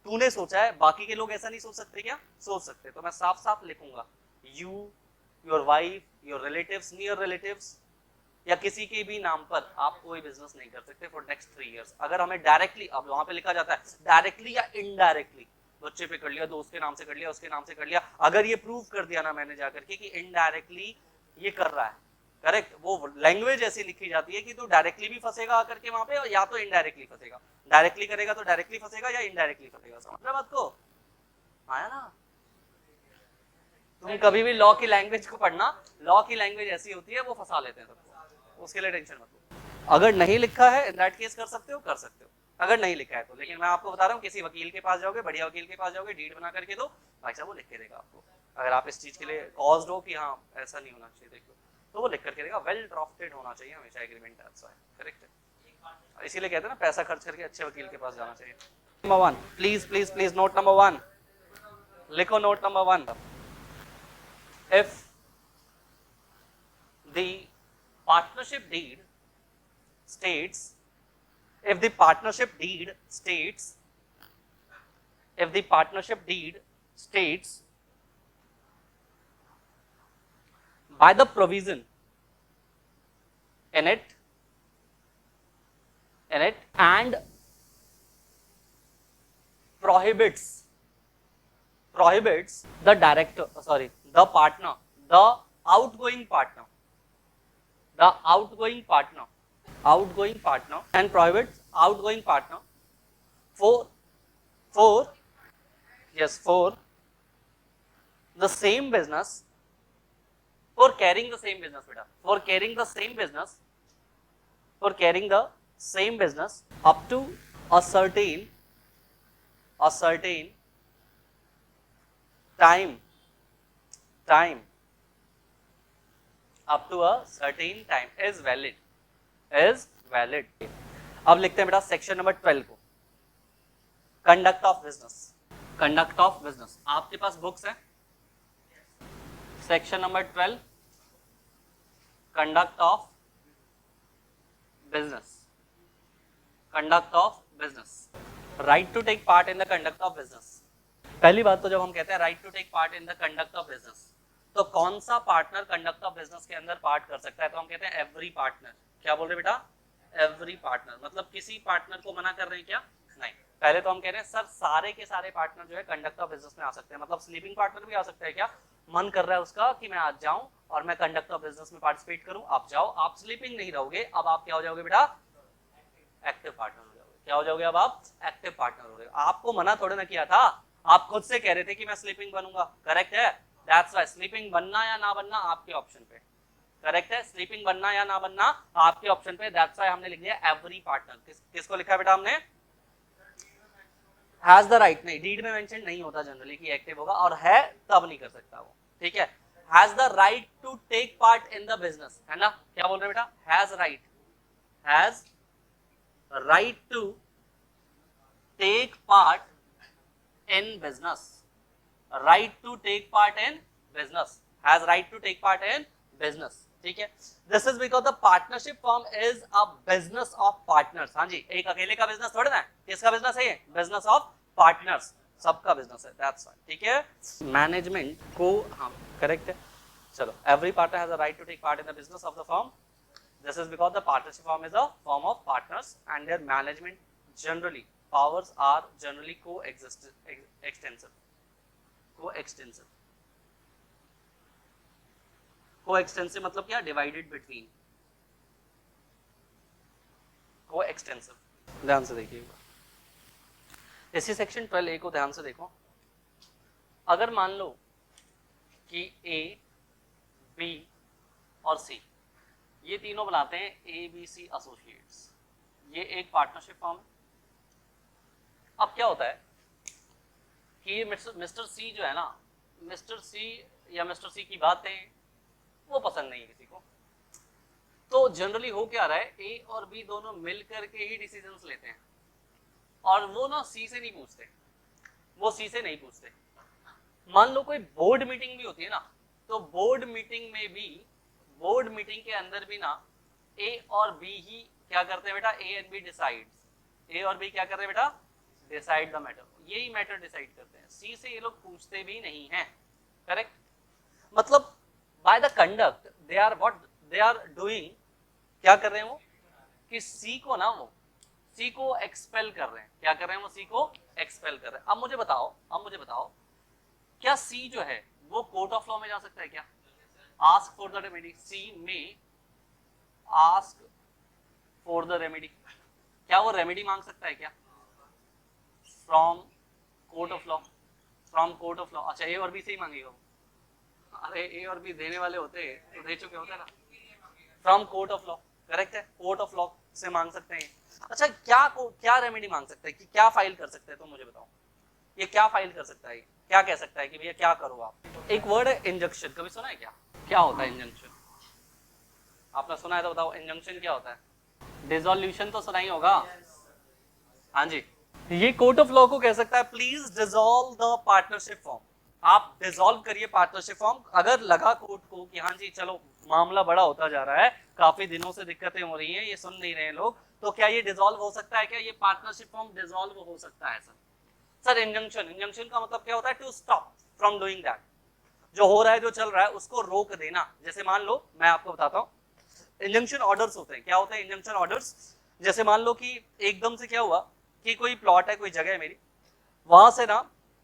तूने सोचा है, बाकी के लोग ऐसा नहीं सोच सकते क्या? सोच सकते। तो मैं साफ साफ लिखूंगा, you, your wife, your relatives, near relatives या किसी के भी नाम पर आप कोई बिजनेस नहीं कर सकते फॉर नेक्स्ट 3 इयर्स। अगर हमें डायरेक्टली, अब वहां पे लिखा जाता है डायरेक्टली या इनडायरेक्टली, बच्चे पे कर लिया, दोस्त के नाम से कर लिया, उसके नाम से कर लिया, अगर ये प्रूव कर दिया ना मैंने जाकर के कि इनडायरेक्टली ये कर रहा है, करेक्ट, वो लैंग्वेज ऐसी लिखी जाती है कि तू डायरेक्टली भी फंसेगा आकर के वहां पे, या तो इनडायरेक्टली फंसेगा। डायरेक्टली करेगा तो डायरेक्टली फंसेगा या इनडायरेक्टली फंसेगा। समझ रहे बात को? आया ना? तुम कभी भी लॉ की लैंग्वेज को पढ़ना, लॉ की लैंग्वेज ऐसी होती है, वो फंसा लेते हैं सबको, उसके लिए टेंशन मत लो। अगर नहीं लिखा है इन दैट केस कर सकते हो, कर सकते हो, अगर नहीं लिखा है तो। लेकिन मैं आपको बता रहा हूँ, किसी वकील के पास जाओगे, बढ़िया वकील के पास जाओगे, डीड बना करके दो, भाई साहब वो लिख के देगा आपको। अगर आप इस चीज के लिए कॉज्ड हो कि हाँ ऐसा नहीं होना चाहिए, देखो, तो वो लिख करके देगा। वेल ड्राफ्टेड होना चाहिए हमेशा एग्रीमेंट, करेक्ट है। इसीलिए कहते हैं ना, पैसा खर्च करके अच्छे वकील के पास जाना चाहिए। Number 1, please please please, note number 1 लिखो, note number 1, if the partnership deed states, if the partnership deed states, if the partnership deed states by the provision in it and prohibits the director, sorry, the partner, the outgoing partner and prohibits outgoing partner for the same business, for carrying the same business beta, for carrying the same business up to a certain time, up to a certain time is valid. अब लिखते हैं बेटा section number 12 को, conduct of business. आपके पास books है, section number 12 conduct of business, right to take part in the conduct of business. पहली बात तो जब हम कहते हैं right to take part in the conduct of business, तो कौन सा पार्टनर कंडक्ट ऑफ बिजनेस के अंदर पार्ट कर सकता है? तो हम कहते हैं एवरी पार्टनर। क्या बोल रहे बेटा? Every partner. मतलब किसी पार्टनर को मना कर रहे हैं क्या? नहीं। पहले तो हम कह रहे हैं सर सारे के सारे पार्टनर जो है कंडक्ट ऑफ बिजनेस में आ सकते हैं। मतलब स्लीपिंग पार्टनर भी आ सकता है क्या? मन कर रहा है उसका कि मैं आज जाऊं और मैं कंडक्ट ऑफ बिजनेस में पार्टिसिपेट करूं, आप जाओ, आप स्लीपिंग नहीं रहोगे, अब आप क्या हो जाओगे बेटा? एक्टिव पार्टनर हो जाओगे। क्या हो जाओगे? अब आप एक्टिव पार्टनर हो गए। आपको मना थोड़ा ना किया था, आप खुद से कह रहे थे कि मैं स्लीपिंग बनूंगा। करेक्ट है? दैट्स व्हाई स्लीपिंग बनना या ना बनना आपके ऑप्शन पे। करेक्ट है? स्लीपिंग बनना या ना बनना आपके ऑप्शन पे। दैट्स व्हाई हमने लिख दिया एवरी पार्टनर। किसको लिखा है बेटा हमने? Has the right. नहीं, डीड में मेंशन नहीं होता जनरली कि एक्टिव होगा, और है तब नहीं कर सकता वो। ठीक है? Has the right to take part in the business, है ना? क्या बोल रहे हैं बेटा? Has right to take part in business, right to take part in business, has right to take part in business. ठीक है? This is because the partnership firm is a business of partners. हाँ जी, एक अकेले का business थोड़ा ना है। किसका बिजनेस है ये? बिजनेस ऑफ पार्टनर्स, सबका बिजनेस है। That's why. ठीक है? मैनेजमेंट को, हाँ करेक्ट है। चलो, every partner has a right to take part in the business of the firm. This is because the partnership firm is a firm of partners and their management generally powers are generally coextensive. Coextensive मतलब क्या? Divided between. Coextensive. ध्यान से देखिएगा, इसी section 12A को ध्यान से देखो। अगर मान लो कि A, B और C ये तीनों बनाते हैं ABC एसोसिएट्स, ये एक पार्टनरशिप फर्म है। अब क्या होता है कि मिस्टर सी जो है ना, मिस्टर सी की बातें वो पसंद नहीं है किसी को, तो जनरली हो क्या रहा है, ए और बी दोनों मिल करके ही डिसीजंस लेते हैं, और वो ना सी से नहीं पूछते, मान लो कोई बोर्ड मीटिंग भी होती है ना, तो बोर्ड मीटिंग के अंदर भी ना ए और बी ही क्या करते हैं बेटा? A and B decides. A और बी क्या कर रहे हैं बेटा? डिसाइड द मैटर, यही मैटर डिसाइड करते हैं। सी से ये लोग पूछते भी नहीं हैं। करेक्ट? मतलब by the conduct they are doing, क्या कर रहे हैं वो? कि सी को एक्सपेल कर रहे हैं। क्या कर रहे हैं वो? सी को एक्सपेल कर रहे हैं। अब मुझे बताओ क्या सी जो है वो कोर्ट ऑफ लॉ में जा सकता है क्या? आस्क फॉर द रेमेडी, सी में आस्क फॉर द रेमेडी, क्या वो रेमेडी मांग सकता है क्या? From court of law. अच्छा, ए और बी से ही मांगेगा वो? अरे ए और बी देने वाले होते तो दे चुके होते ना। From court of law, correct है? कोर्ट ऑफ लॉ से मांग सकते हैं। अच्छा, क्या रेमेडी मांग सकता है, कि क्या फाइल कर सकते हैं? तो मुझे बताओ ये क्या फाइल कर सकता है? क्या कह सकता है कि भैया क्या करो आप? एक वर्ड है इंजंक्शन, कभी सुना है क्या होता है इंजंक्शन? आपने सुना है तो बताओ, इंजंक्शन क्या होता है? डिसॉल्यूशन तो सुना ही होगा। हाँ जी, ये कोर्ट ऑफ लॉ को कह सकता है please dissolve the partnership form, आप डिसॉल्व करिए पार्टनरशिप फॉर्म। अगर लगा कोर्ट को कि हाँ जी चलो मामला बड़ा होता जा रहा है, काफी दिनों से दिक्कतें हो रही हैं, ये सुन नहीं रहे लोग, तो क्या ये डिसॉल्व हो सकता है? क्या ये पार्टनरशिप फॉर्म डिसॉल्व हो सकता है? सर इंजंक्शन, इंजंक्शन का मतलब क्या होता है? To stop from doing that, जो हो रहा है, जो चल रहा है, उसको रोक देना। जैसे मान लो, मैं आपको बताता हूँ, इंजंक्शन ऑर्डर्स होते हैं। क्या होते हैं इंजंक्शन ऑर्डर्स? जैसे मान लो कि एकदम से क्या हुआ कि कोई प्लॉट है, कोई जगह है मेरी, वहां से ना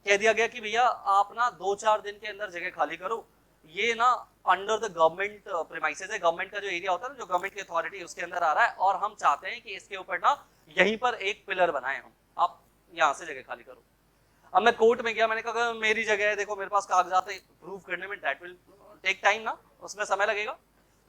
कह दिया गया कि भैया आप ना 2-4 दिन के अंदर जगह खाली करो, ये ना अंडर द गवर्नमेंट प्रीमाइसेस है, गवर्नमेंट का जो एरिया होता है ना, जो गवर्नमेंट की अथॉरिटी उसके अंदर आ रहा है, और हम चाहते हैं कि इसके ऊपर ना यहीं पर एक पिलर बनाए हम, आप यहाँ से जगह खाली करो। अब मैं कोर्ट में गया, मैंने कहा मेरी जगह है, देखो मेरे पास कागजात है, प्रूव करने में दैट विल टेक टाइम ना, उसमें समय लगेगा।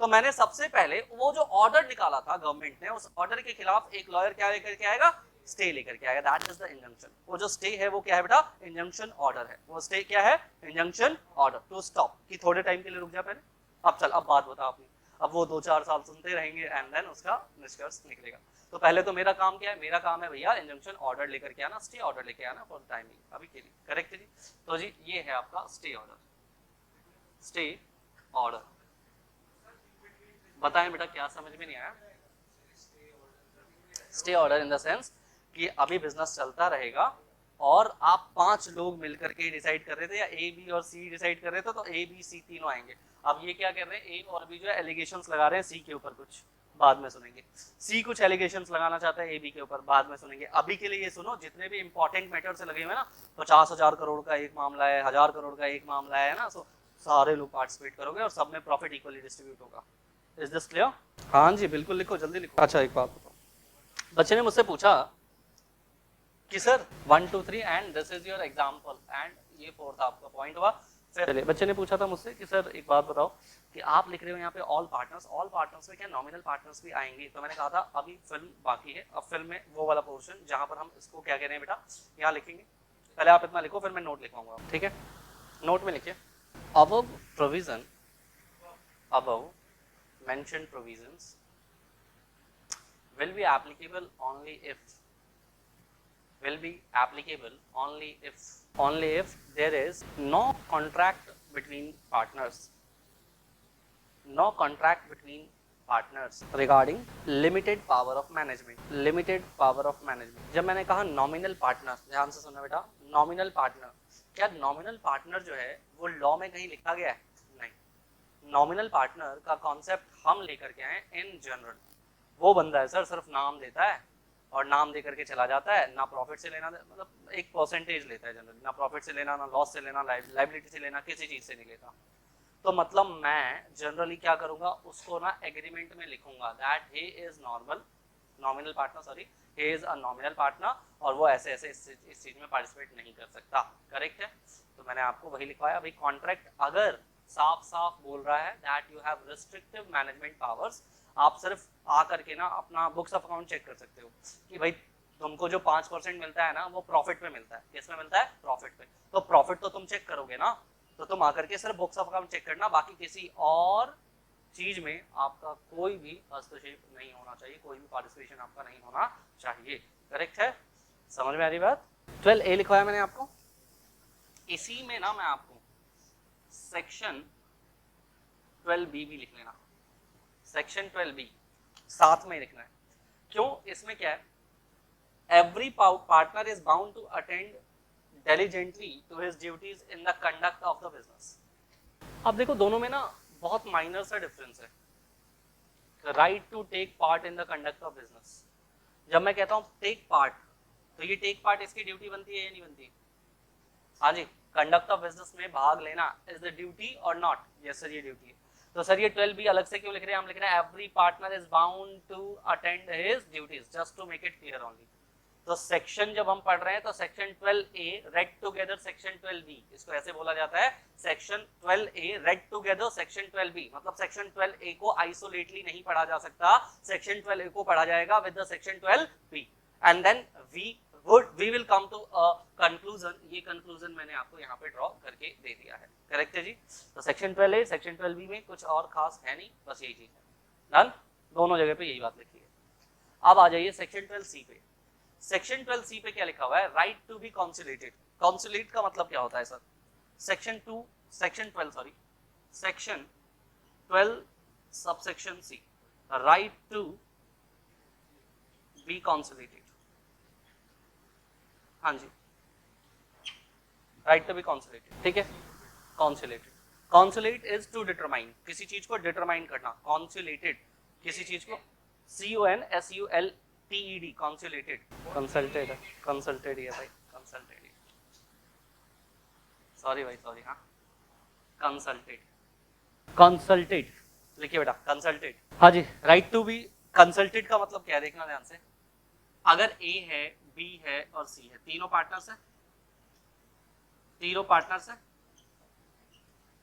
तो मैंने सबसे पहले वो जो ऑर्डर निकाला था गवर्नमेंट ने, उस ऑर्डर के खिलाफ एक लॉयर क्या लेकर के आएगा? स्टे लेकर के आएगा। That is the injunction. वो जो स्टे है वो क्या है बेटा? इंजंक्शन ऑर्डर है। वो स्टे क्या है? इंजंक्शन ऑर्डर, टू स्टॉप, कि थोड़े टाइम के लिए रुक जा पहले। अब चल, अब बात बता अपनी। अब वो 2-4 साल सुनते रहेंगे एंड देन उसका निष्कर्ष निकलेगा। तो पहले तो मेरा काम क्या है? मेरा काम है भैया इंजंक्शन ऑर्डर लेकर के आना, स्टे ऑर्डर लेके आना फॉर टाइमिंग, अभी के लिए। करेक्ट जी? तो जी ये है आपका स्टे ऑर्डर। स्टे ऑर्डर बताएं बेटा, क्या समझ में नहीं आया? Stay order in the sense कि अभी बिजनेस चलता रहेगा और आप 5 लोग मिलकर के डिसाइड कर रहे थे, या ए बी और सी डिसाइड कर रहे थे, तो ए बी सी तीनों आएंगे। अब ये क्या कर रहे हैं? ए और बी जो है एलिगेशंस लगा रहे हैं सी के ऊपर, कुछ बाद में सुनेंगे। सी कुछ एलिगेशंस लगाना चाहता है ए बी के ऊपर, बाद में सुनेंगे। अभी के लिए ये सुनो, जितने भी इंपॉर्टेंट मैटर से लगे हुए ना, 50,000 करोड़ का एक मामला है, 1000 करोड़ का एक मामला है ना, सो सारे लोग पार्टिसिपेट करोगे और सब में प्रॉफिट इक्वली डिस्ट्रीब्यूट होगा। Is this clear? हाँ जी बिल्कुल, लिखो, जल्दी लिखो। अच्छा एक बात बताओ, बच्चे ने मुझसे पूछा कि sir 1 2 3 and this is your example, and ये फोर्थ आपका पॉइंट हुआ। चलिए, बच्चे ने पूछा था मुझसे कि सर एक बात बताओ कि आप लिख रहे हो यहाँ पे ऑल पार्टनर्स में क्या नॉमिनल पार्टनर्स भी आएंगे? तो मैंने कहा था अभी फिल्म बाकी है, अब फिल्म में वो वाला पोर्शन जहाँ पर हम इसको क्या कह रहे हैं बेटा, यहाँ लिखेंगे। पहले आप इतना लिखो, फिर मैं नोट लिखवाऊंगा, ठीक है? नोट में लिखिए, above provision, above mentioned provisions will be applicable only if there is no contract between partners regarding limited power of management। जब मैंने कहा नॉमिनल पार्टनर, ध्यान से सुनना बेटा, नॉमिनल पार्टनर, क्या नॉमिनल पार्टनर जो है वो लॉ में कहीं लिखा गया है? नहीं। नॉमिनल पार्टनर का कॉन्सेप्ट हम लेकर के आए इन जनरल। वो बंदा है सर, सिर्फ नाम देता है और नाम दे करके चला जाता है, ना प्रॉफिट से लेना, मतलब एक परसेंटेज लेता है जनरली, ना प्रॉफिट से लेना, ना लॉस से लेना, लाइबिलिटी से लेना, किसी चीज से नहीं लेता। तो मतलब मैं जनरली क्या करूंगा, उसको ना एग्रीमेंट में लिखूंगा that he is nominal partner, और वो ऐसे ऐसे इस चीज में पार्टिसिपेट नहीं कर सकता। करेक्ट है? तो मैंने आपको वही लिखवाया। अभी कॉन्ट्रैक्ट अगर साफ साफ बोल रहा है that you have restrictive management powers, आप सिर्फ आ करके ना अपना बुक्स ऑफ अकाउंट चेक कर सकते हो कि भाई तुमको जो 5% मिलता है ना, वो प्रॉफिट में मिलता है। किस में मिलता है? प्रॉफिट में। तो प्रॉफिट तो तुम चेक करोगे ना, तो तुम आकर के सिर्फ बुक्स ऑफ अकाउंट चेक करना, बाकी किसी और चीज में आपका कोई भी हस्तक्षेप नहीं होना चाहिए, कोई भी पार्टिसिपेशन आपका नहीं होना चाहिए। करेक्ट है? समझ में आ रही बात? 12A लिखवाया मैंने आपको। इसी में ना मैं आपको सेक्शन 12B भी लिख लेना, सेक्शन 12B साथ में लिखना है। क्यों? इसमें क्या है, every partner is bound to attend diligently to his duties in the conduct of the business। अब देखो दोनों में ना बहुत माइनर सा डिफरेंस है। Right to take part in the conduct of business, जब मैं कहता हूँ टेक पार्ट, तो ये टेक पार्ट इसकी ड्यूटी बनती है या नहीं बनती? हाँ जी, कंडक्ट ऑफ बिजनेस में भाग लेना इज द ड्यूटी और नॉट? यस सर, ये ड्यूटी है। तो सर ये 12B अलग से क्यों लिख रहे हैं? हम लिख रहे हैं every partner is bound to attend his duties, just to make it clear only. तो सेक्शन जब हम पढ़ रहे हैं तो section 12A red together section 12B, इसको ऐसे बोला जाता है, section 12A red together section 12B। मतलब सेक्शन 12A को आइसोलेटली नहीं पढ़ा जा सकता, सेक्शन 12A को पढ़ा जाएगा with the section 12B, and then we will come to a conclusion. ये कंक्लूजन मैंने आपको यहाँ पे ड्रॉ करके दे दिया है। करेक्ट है जी? तो सेक्शन 12A सेक्शन 12B में कुछ और खास है नहीं, बस यही चीज है। डन? दोनों जगह पे यही बात लिखी है। अब आ जाइए सेक्शन 12C पे। सेक्शन 12C पे क्या लिखा हुआ है? Right to be consulted. Consult का मतलब क्या होता है sir? Section 12 subsection C, right to be consulted. हाँ जी, राइट टू बी कॉन्सुलेटेड, ठीक है। Consulted, consult is to determine, किसी चीज को डिटरमाइन करना। कॉन्सुलेटेड, किसी चीज को, CONSULTED, कॉन्सुलेटेड। कंसल्टेड, कंसल्टेड ही है भाई, कंसल्टेड, सॉरी भाई सॉरी, हाँ कंसल्टेड, कंसल्टेड लिखिए बेटा, कंसल्टेड। हाँ जी, राइट टू बी कंसल्टेड का मतलब क्या है, देखना ध्यान से। अगर ए है, बी है और सी है, तीनों पार्टनर्स है, तीनों पार्टनर्स है,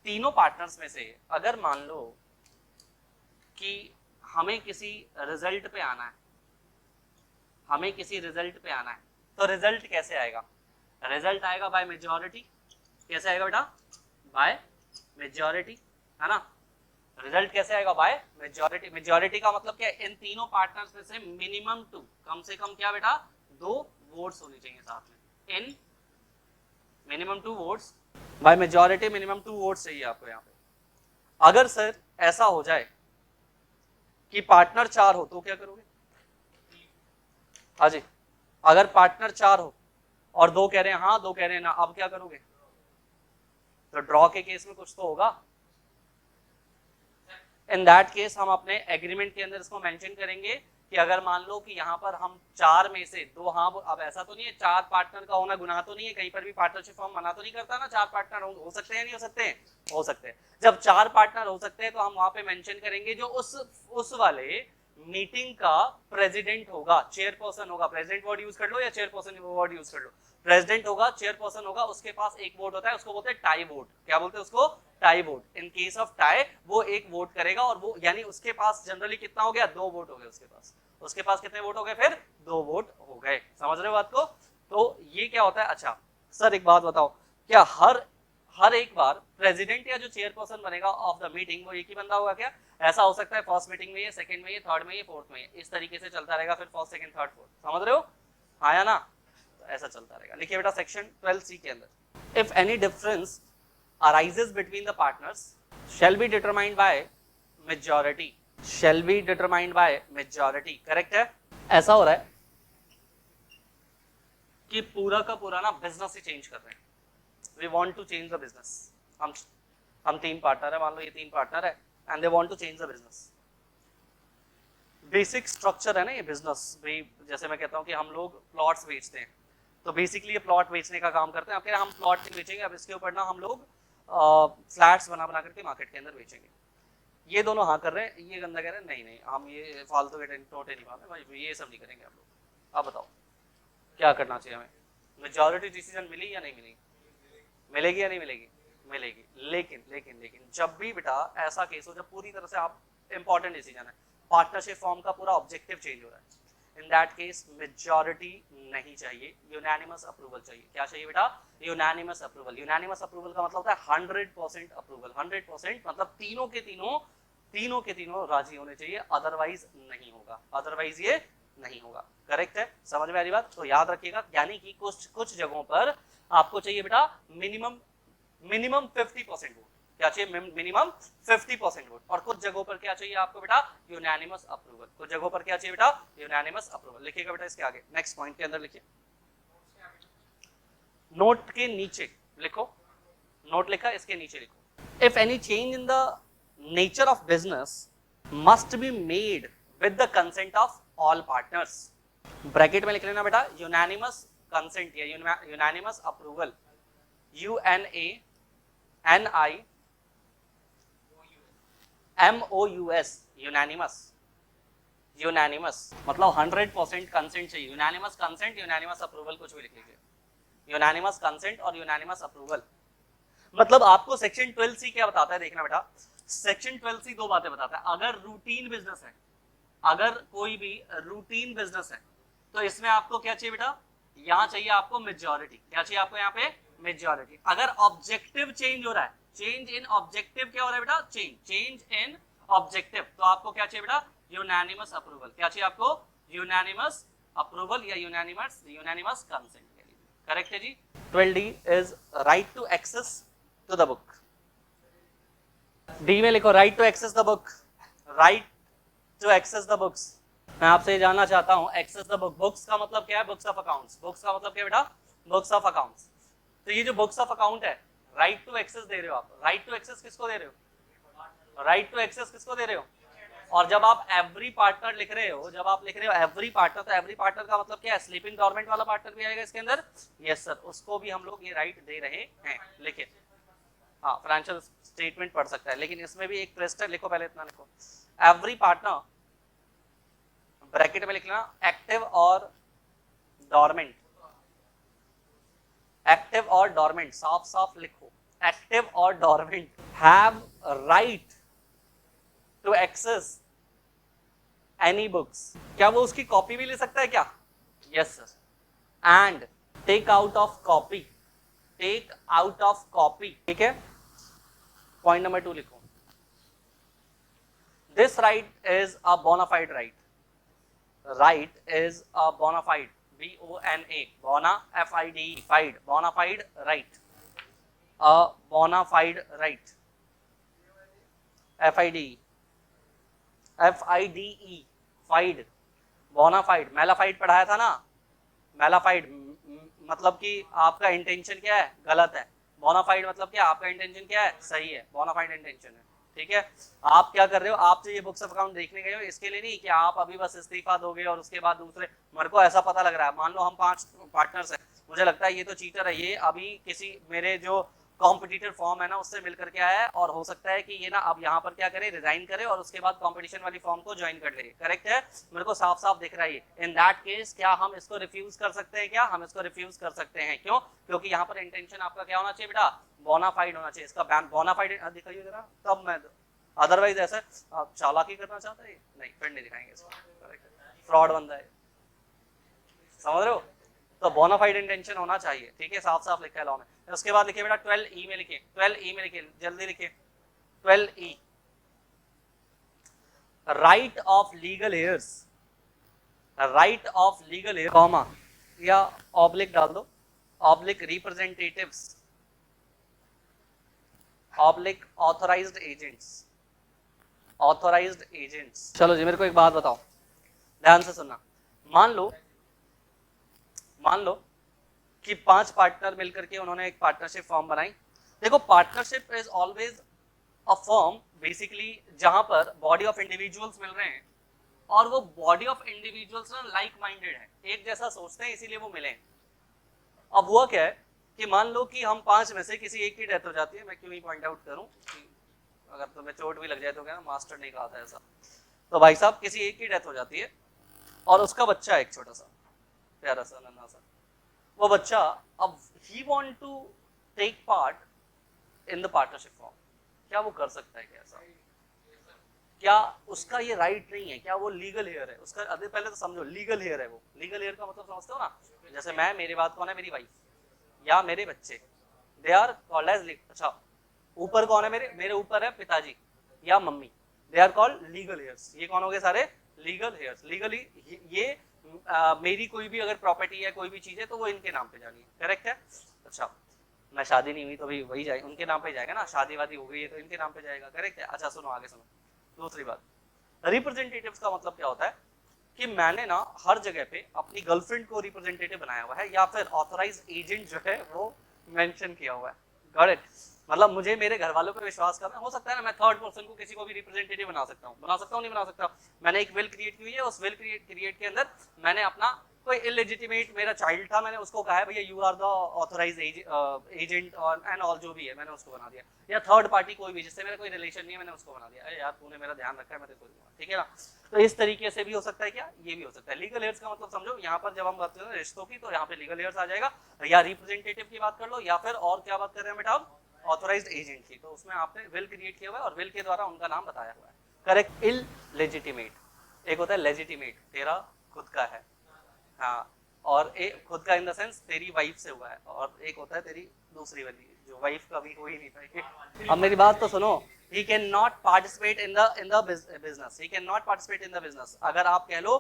तीनों पार्टनर्स में से अगर मान लो कि हमें किसी रिजल्ट पे आना है, हमें किसी रिजल्ट पे आना है, तो रिजल्ट कैसे आएगा? रिजल्ट आएगा बाय मेजॉरिटी। कैसे आएगा बेटा? बाय मेजॉरिटी, है ना। रिजल्ट कैसे आएगा? By majority. मेजॉरिटी का मतलब क्या है? इन तीनों पार्टनर्स में से मिनिमम 2, कम से कम क्या बेटा? 2 वोट्स होने चाहिए साथ में। इन minimum 2 votes by majority, minimum 2 votes चाहिए आपको यहाँ पे। अगर सर ऐसा हो जाए कि पार्टनर 4 हो तो क्या करोगे? हाँ जी, अगर पार्टनर 4 हो और 2 कह रहे हैं हाँ, 2 कह रहे हैं ना, अब क्या करोगे? तो ड्रॉ के केस में कुछ तो होगा। इन दैट केस हम अपने एग्रीमेंट के अंदर इसको मेंशन करेंगे कि अगर मान लो कि यहाँ पर हम 4 में से 2, हाँ अब ऐसा तो नहीं है 4 पार्टनर का होना गुनाह तो नहीं है, कहीं पर भी पार्टनरशिप फॉर्म मना तो नहीं करता ना, 4 पार्टनर हो सकते हैं, नहीं हो सकते? हो सकते हैं। जब 4 पार्टनर हो सकते हैं तो हम वहां पे मेंशन करेंगे जो उस वाले मीटिंग का प्रेसिडेंट होगा, चेयरपर्सन होगा। प्रेसिडेंट वर्ड यूज कर लो या चेयरपर्सन वर्ड यूज कर लो। प्रेसिडेंट होगा, चेयरपर्सन होगा, उसके पास एक वोट होता है, उसको बोलते हैं टाई वोट। क्या बोलते हैं उसको? Tie vote. In case of tie वो एक वोट करेगा और वो यानी उसके पास जनरली कितना हो गया? 2 वोट हो गए उसके पास। उसके पास कितने वोट हो गए? फिर 2 वोट हो गए। समझ रहे हो बात को? तो ये क्या होता है? अच्छा सर एक बात बताओ, क्या हर एक बार प्रेसिडेंट या जो चेयरपर्सन बनेगा ऑफ द मीटिंग वो एक ही बंदा होगा क्या? ऐसा हो सकता है फर्स्ट मीटिंग में ये, सेकंड में ये, थर्ड में ये, फोर्थ में ये, इस तरीके से चलता रहेगा फिर फर्स्ट, सेकंड, थर्ड, फोर्थ। समझ रहे हो? हाँ या ना? तो ऐसा चलता रहेगा। लिखिए बेटा सेक्शन 12C के अंदर, if any difference arises between the partners shall be determined by majority, shall be determined by majority। Correct है? ऐसा हो रहा है कि पूरा का पूरा ना बिजनेस ही चेंज कर रहे हैं। We want to change the business. हम 3 पार्टनर है, मान लो ये 3 पार्टनर है and they want to change the business. Basic structure है ना ये बिजनेस भाई। जैसे मैं कहता हूँ कि हम लोग प्लॉट्स बेचते हैं, तो बेसिकली ये प्लॉट बेचने का काम करते हैं। अब कह रहे हैं हम प्लॉट नहीं बेचेंगे, अब इसके ऊपर ना हम लोग फ्लैट्स बना करके मार्केट के अंदर बेचेंगे। ये दोनों हाँ कर रहे हैं, ये गंदा कह रहे हैं नहीं नहीं हम ये फालतू के टोटे नहीं मारने भाई, ये सब नहीं करेंगे आप लोग। अब बताओ क्या करना चाहिए हमें? मेजॉरिटी डिसीजन मिली या नहीं मिली? मिलेगी या नहीं मिलेगी? मिलेगी। लेकिन लेकिन लेकिन जब भी बेटा ऐसा केस हो जब पूरी तरह से आप इंपॉर्टेंट डिसीजन है, पार्टनरशिप फॉर्म का पूरा ऑब्जेक्टिव चेंज हो रहा है, इन दैट केस मेजॉरिटी नहीं चाहिए, यूनानिमस अप्रूवल चाहिए। क्या चाहिए बेटा? Unanimous approval. यूनानिमस अप्रूवल का मतलब होता है 100% अप्रूवल। 100% मतलब तीनों के तीनों राजी होने चाहिए, अदरवाइज नहीं होगा, अदरवाइज ये नहीं होगा। करेक्ट है? समझ में आ रही बात? तो याद रखिएगा, यानी कि कुछ जगहों पर आपको चाहिए बेटा मिनिमम 50% वोट। क्या चाहिए? Minimum 50% vote. और कुछ जगहों पर क्या चाहिए आपको बेटा? Unanimous approval. कुछ जगहों पर क्या चाहिए बेटा? Unanimous approval. लिखिएगा बेटा इसके आगे, नेक्स्ट पॉइंट के अंदर लिखिए, नोट के नीचे लिखो, नोट लिखा, इसके नीचे लिखो, if any change in the nature of business must be made with the consent of all partners. Bracket में लिख लेना बेटा यूनानिमस कंसेंट या unanimous approval, UNANIMOUS, unanimous. Unanimous मतलब 100% कंसेंट चाहिए। यूनानिमस कंसेंट, यूनानिमस अप्रूवल, कुछ भी लिख लीजिए। यूनानिमस कंसेंट और यूनानिमस अप्रूवल मतलब आपको सेक्शन 12C क्या बताता है? देखना बेटा, सेक्शन 12C 2 बातें बताता है। अगर रूटीन बिजनेस है, अगर कोई भी रूटीन बिजनेस है, तो इसमें आपको क्या चाहिए बेटा? यहाँ चाहिए आपको मेजॉरिटी। क्या चाहिए आपको यहाँ पे? मेजॉरिटी। अगर ऑब्जेक्टिव चेंज हो रहा है, चेंज इन ऑब्जेक्टिव क्या हो रहा है बेटा? चेंज इन ऑब्जेक्टिव, तो आपको क्या चाहिए बेटा? Unanimous approval. क्या चाहिए आपको? यूनानिमस अप्रूवल या यूनानिमस कंसेंट। करेक्ट है जी? 12D is right to access to the book. D में लिखो right to access the book, right to access the books. मैं आपसे ये जानना चाहता हूँ, एक्सेस द बुक, बुक्स का मतलब क्या है? Books of accounts. बुक्स का मतलब क्या बेटा? Books of accounts. तो ये जो बुक्स ऑफ अकाउंट है, राइट टू एक्सेस दे रहे हो आप। राइट टू एक्सेस किसको दे रहे हो? राइट टू एक्सेस किसको दे रहे हो? और जब आप एवरी पार्टनर लिख रहे हो, जब आप लिख रहे हो एवरी पार्टनर, तो एवरी पार्टनर का मतलब क्या है? स्लीपिंग डॉर्मेंट वाला पार्टनर भी आएगा इसके अंदर। यस सर, उसको भी हम लोग ये राइट दे रहे हैं। लिखे, हाँ, फाइनेंशियल स्टेटमेंट पढ़ सकता है, लेकिन इसमें भी एक प्रेस्टर लिखो, पहले इतना लिखो, एवरी पार्टनर ब्रैकेट में लिखना एक्टिव और डॉर्मेंट। एक्टिव और डॉर्मेंट साफ साफ लिखो, एक्टिव और dormant have right to access any books. क्या वो उसकी कॉपी भी ले सकता है क्या? Yes sir. And take out of copy, take out of copy, ठीक है। पॉइंट नंबर 2 लिखो, this right is a bona fide right. Right is a bona fide, BONA, bona FID, fide, bona fide right, a bona fide right, FIDE, fide, bona fide. Mala fide पढ़ाया था ना, mala fide मतलब कि आपका intention क्या है? गलत है। बोनाफाइड मतलब क्या? आपका इंटेंशन क्या है? सही है, बोनाफाइड इंटेंशन है, ठीक है। आप क्या कर रहे हो? आप तो ये बुक्स ऑफ अकाउंट देखने गए हो इसके लिए नहीं कि आप अभी बस इस्तीफा दोगे और उसके बाद दूसरे, मेरे को ऐसा पता लग रहा है, मान लो हम 5 पार्टनर्स हैं, मुझे लगता है ये तो चीटर है, ये अभी किसी मेरे जो कॉम्पिटिटर फॉर्म है ना उससे मिल करके आया है, और हो सकता है कि ये ना अब यहाँ पर क्या करे, रिजाइन करे और उसके बाद कंपटीशन वाली फॉर्म को ज्वाइन कर ले। करेक्ट है, मेरे को साफ साफ दिख रहा है। इन दैट केस क्या हम इसको रिफ्यूज कर सकते हैं? क्या हम इसको रिफ्यूज कर सकते हैं? क्यों? क्योंकि यहाँ पर इंटेंशन आपका क्या होना चाहिए बेटा? बोनाफाइड होना चाहिए। इसका बोनाफाइड दिखाइए जरा, तब मैं, अदरवाइज ऐसा आप चालाकी करना चाहते हैं नहीं, फिर नहीं दिखाएंगे इसको, फ्रॉड बंदा है, समझ रहे हो? तो बोनाफाइड इंटेंशन होना चाहिए, ठीक है, साफ साफ लिखा है लॉ में। उसके बाद लिखिए बेटा 12E में लिखिए, 12E में लिखिए, जल्दी लिखिए 12E, right of legal heirs, right of legal heir, comma या ऑब्लिक डाल दो, oblique representatives, oblique authorised agents, authorised agents. चलो जी, मेरे को एक बात बताओ, ध्यान से सुनना। मान लो कि 5 पार्टनर मिलकर के उन्होंने एक पार्टनरशिप फॉर्म बनाई। देखो, partnership is always a form basically जहां पर बॉडी ऑफ इंडिविजुअल्स मिल रहे हैं, और वो बॉडी ऑफ इंडिविजुअल्स ना लाइक माइंडेड है, एक जैसा सोचते हैं, इसीलिए वो मिले। अब हुआ क्या है कि मान लो कि हम 5 में से किसी एक की डेथ हो जाती है, मैं क्यों ही पॉइंट आउट करूं कि अगर तुम्हें चोट भी लग जाए तो क्या, मास्टर नहीं कहा था ऐसा। तो भाई साहब, किसी एक की डेथ हो जाती है और उसका बच्चा है एक छोटा सा प्यारा सा नन्हा सा, वो बच्चा अब he want to take part in the partnership form. क्या वो कर सकता है? क्या ऐसा? क्या उसका ये राइट नहीं है? क्या वो लीगल हेयर है उसका? अभी पहले तो समझो, लीगल हेयर है वो। लीगल हेयर का मतलब समझते हो ना? जैसे मैं, मेरे बाद कौन है? मेरी वाइफ या मेरे बच्चे, दे आर कॉल्ड एज, अच्छा ऊपर कौन है? मेरे मेरे ऊपर है पिताजी या मम्मी, they are called legal heirs. ये कौन हो गए? सारे लीगल हेयर्स। लीगली ये मेरी कोई भी अगर प्रॉपर्टी है, कोई भी चीज है, तो वो इनके नाम पे जानी है। करेक्ट है? अच्छा, मैं शादी नहीं हुई तो भी वही जाए, उनके नाम पे जाएगा ना, शादी वादी हो गई है तो इनके नाम पे जाएगा। करेक्ट है? अच्छा सुनो, आगे सुनो। दूसरी बात, रिप्रेजेंटेटिव्स का मतलब क्या होता है कि मैंने ना हर जगह पे अपनी गर्लफ्रेंड को रिप्रेजेंटेटिव बनाया हुआ है, या फिर ऑथराइज्ड एजेंट जो है वो मेंशन किया हुआ है। Got it? मतलब मुझे मेरे घर वालों पे विश्वास करना, हो सकता है ना मैं थर्ड पर्सन को किसी को भी रिप्रेजेंटेटिव बना सकता हूँ, नहीं बना सकता। मैंने एक विल क्रिएट की हुई है, उस विल क्रिएट के अंदर मैंने अपना कोई इलेजिटिमेट मेरा चाइल्ड था, मैंने उसको कहा है भैया you are the authorised agent और एंड ऑल जो भी है, मैंने उसको बना दिया। या थर्ड पार्टी कोई भी जिससे मेरा कोई रिलेशन नहीं है, मैंने उसको बना दिया। अरे यार, तूने मेरा ध्यान रखा है, मैं तेरे को दूंगा, ठीक है ना? तो इस तरीके से भी हो सकता है। क्या ये भी हो सकता है? लीगल हेयर्स का मतलब समझो, यहाँ पर जब हम बात करें रिश्तों की, तो यहाँ पे लीगल हेयर्स आ जाएगा, या रिप्रेजेंटेटिव की बात कर लो, या फिर और क्या बात कर रहे हैं बेटा? ऑथराइज्ड एजेंट की। तो उसमें आपने विल क्रिएट किया हुआ है और विल के द्वारा उनका नाम बताया हुआ है। करेक्ट? इल लेजिटिमेट, एक होता है लेजिटिमेट, तेरा खुद का है, हाँ, और एक खुद का इन द सेंस तेरी वाइफ से हुआ है, और एक होता है तेरी दूसरी वाली जो वाइफ कभी हो ही नहीं पाएगी। अब मेरी बात तो सुनो, he cannot participate in the business, he cannot participate in the business। अगर आप कह लो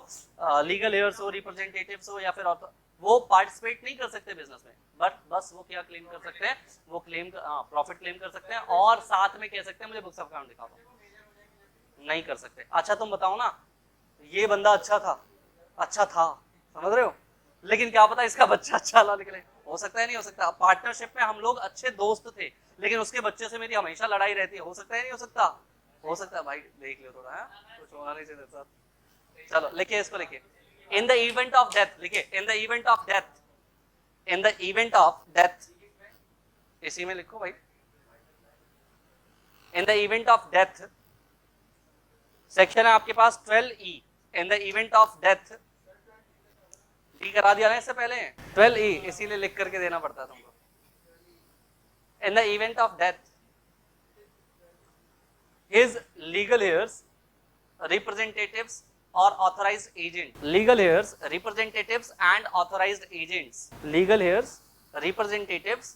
लीगल हेयर्स हो, रिप्रेजेंटेटिव्स हो, या फिर वो पार्टिसिपेट नहीं कर सकते बिजनेस में, बट बस वो क्या क्लेम कर सकते हैं? वो क्लेम प्रॉफिट क्लेम कर सकते हैं, और साथ में कह सकते हैं मुझे बुक्स ऑफ अकाउंट दिखा दो। नहीं कर सकते। अच्छा तुम बताओ ना, ये बंदा अच्छा था, समझ रहे हो, लेकिन क्या पता इसका बच्चा अच्छा ना निकले, हो सकता है नहीं हो सकता। पार्टनरशिप में हम लोग अच्छे दोस्त थे, लेकिन उसके बच्चे से मेरी हमेशा लड़ाई रहती है, हो सकता है नहीं हो सकता, हो सकता है। भाई देख लो थोड़ा, कुछ होना नहीं चाहिए सर। चलो लिखिए इसको, लिखिए in the event of death, लिखिए in the event of death, in the event of death, इसी में लिखो भाई, in the event of death, section है आपके पास 12E, in the event of death, D करा दिया ना इससे पहले, 12E इसीलिए लिख करके देना पड़ता है तुमको। इन the event of death, his legal heirs, representatives or authorized agent, legal heirs, representatives and authorized agents, legal heirs, representatives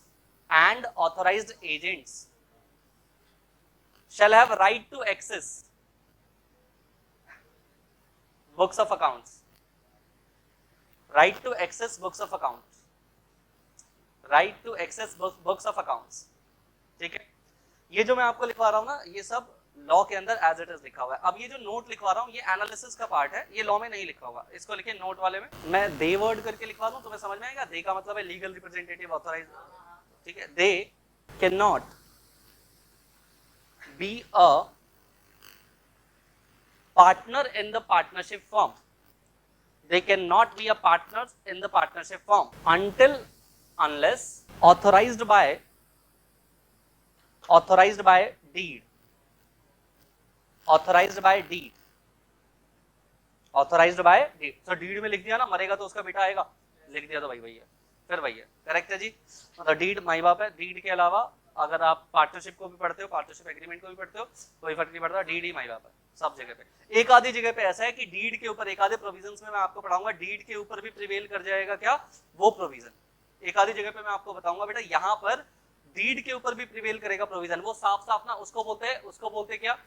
and authorized agents shall have right to access books of accounts, right to access books of accounts, right to access books of accounts, ठीक है। ये जो मैं आपको लिखवा रहा हूं ना, ये सब लॉ के अंदर एज इट इज लिखा हुआ है। अब ये जो नोट लिखवा रहा हूँ ये एनालिसिस का पार्ट है, ये लॉ में नहीं लिखा हुआ, इसको लिखिए नोट वाले में। मैं दे वर्ड करके लिखवा दूं, तुम्हें समझ में आएगा। दे का मतलब है लीगल रिप्रेजेंटेटिव ऑथराइज, ठीक है। They can not be a partner in the partnership form, they cannot be a partner in the partnership firm until unless authorized by deed, authorized by deed, authorized by deed। so deed में लिख दिया ना, मरेगा तो उसका बेटा आएगा, लिख दिया तो भाई भैया, फिर भैया करेक्ट है जी। मतलब डीड माई बाप है, डीड के अलावा अगर आप पार्टनरशिप को भी पढ़ते हो, पार्टनरशिप एग्रीमेंट को भी पढ़ते हो, कोई फर्क नहीं पड़ता, डीड ही माई बाप है सब जगह पे। एक आधी जगह पे ऐसा है कि डीड के ऊपर, एक आधे प्रोविजंस में मैं आपको पढ़ाऊंगा डीड के ऊपर भी प्रिवेल कर जाएगा क्या वो प्रोविजन, एक आधी जगह पे मैं आपको बताऊंगा बेटा यहाँ पर डीड के ऊपर भी प्रिवेल करेगा प्रोविजन। वो साफ साफ ना उसको बोलते क्या,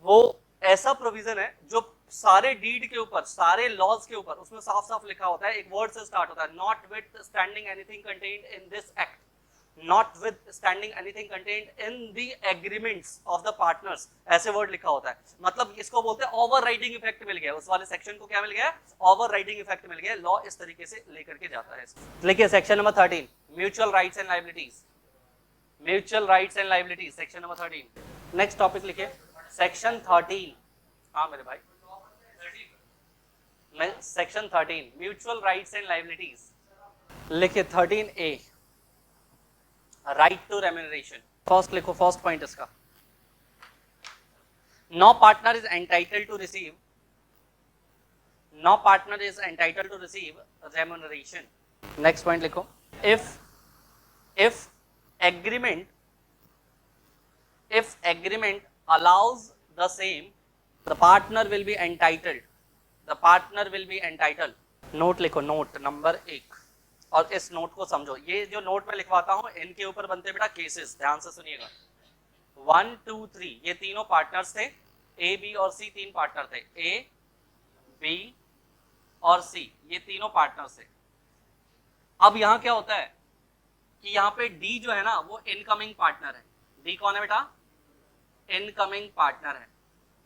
वो ऐसा प्रोविजन है जो सारे डीड के ऊपर, सारे लॉज के ऊपर उसमें साफ साफ लिखा होता है, एक वर्ड से स्टार्ट होता है, not with standing anything contained in this act, not withstanding anything contained in the agreements of the partners, ऐसे वर्ड लिखा होता है। मतलब इसको बोलते हैं ओवरराइडिंग इफेक्ट मिल गया, उस वाले सेक्शन को क्या मिल गया, ओवरराइडिंग इफेक्ट मिल गया। लॉ इस तरीके से लेकर के जाता है। देखिए section number 13 mutual rights and liabilities, mutual rights and liabilities section number 13। Next topic लिखिए सेक्शन 13, हाँ मेरे भाई, section 13 mutual rights and liabilities, लिखिए 13A right to remuneration. First लिखो, फर्स्ट पॉइंट इसका, no partner is entitled to receive, no partner is entitled to receive remuneration. Next point लिखो, if agreement allows the same, the partner will be entitled, the partner will be entitled। Note लिखो, note number 1, और इस note को समझो। ये जो note में लिखवाता हूं इनके ऊपर बनते बेटा केसेस, ध्यान से सुनिएगा। 1 2 3 ये तीनों पार्टनर्स थे, ए बी और सी तीन पार्टनर थे, ए बी और सी ये तीनों पार्टनर्स थे। अब यहां क्या होता है कि यहाँ पे डी जो है ना वो इनकमिंग पार्टनर है। डी कौन है बेटा, इनकमिंग पार्टनर है।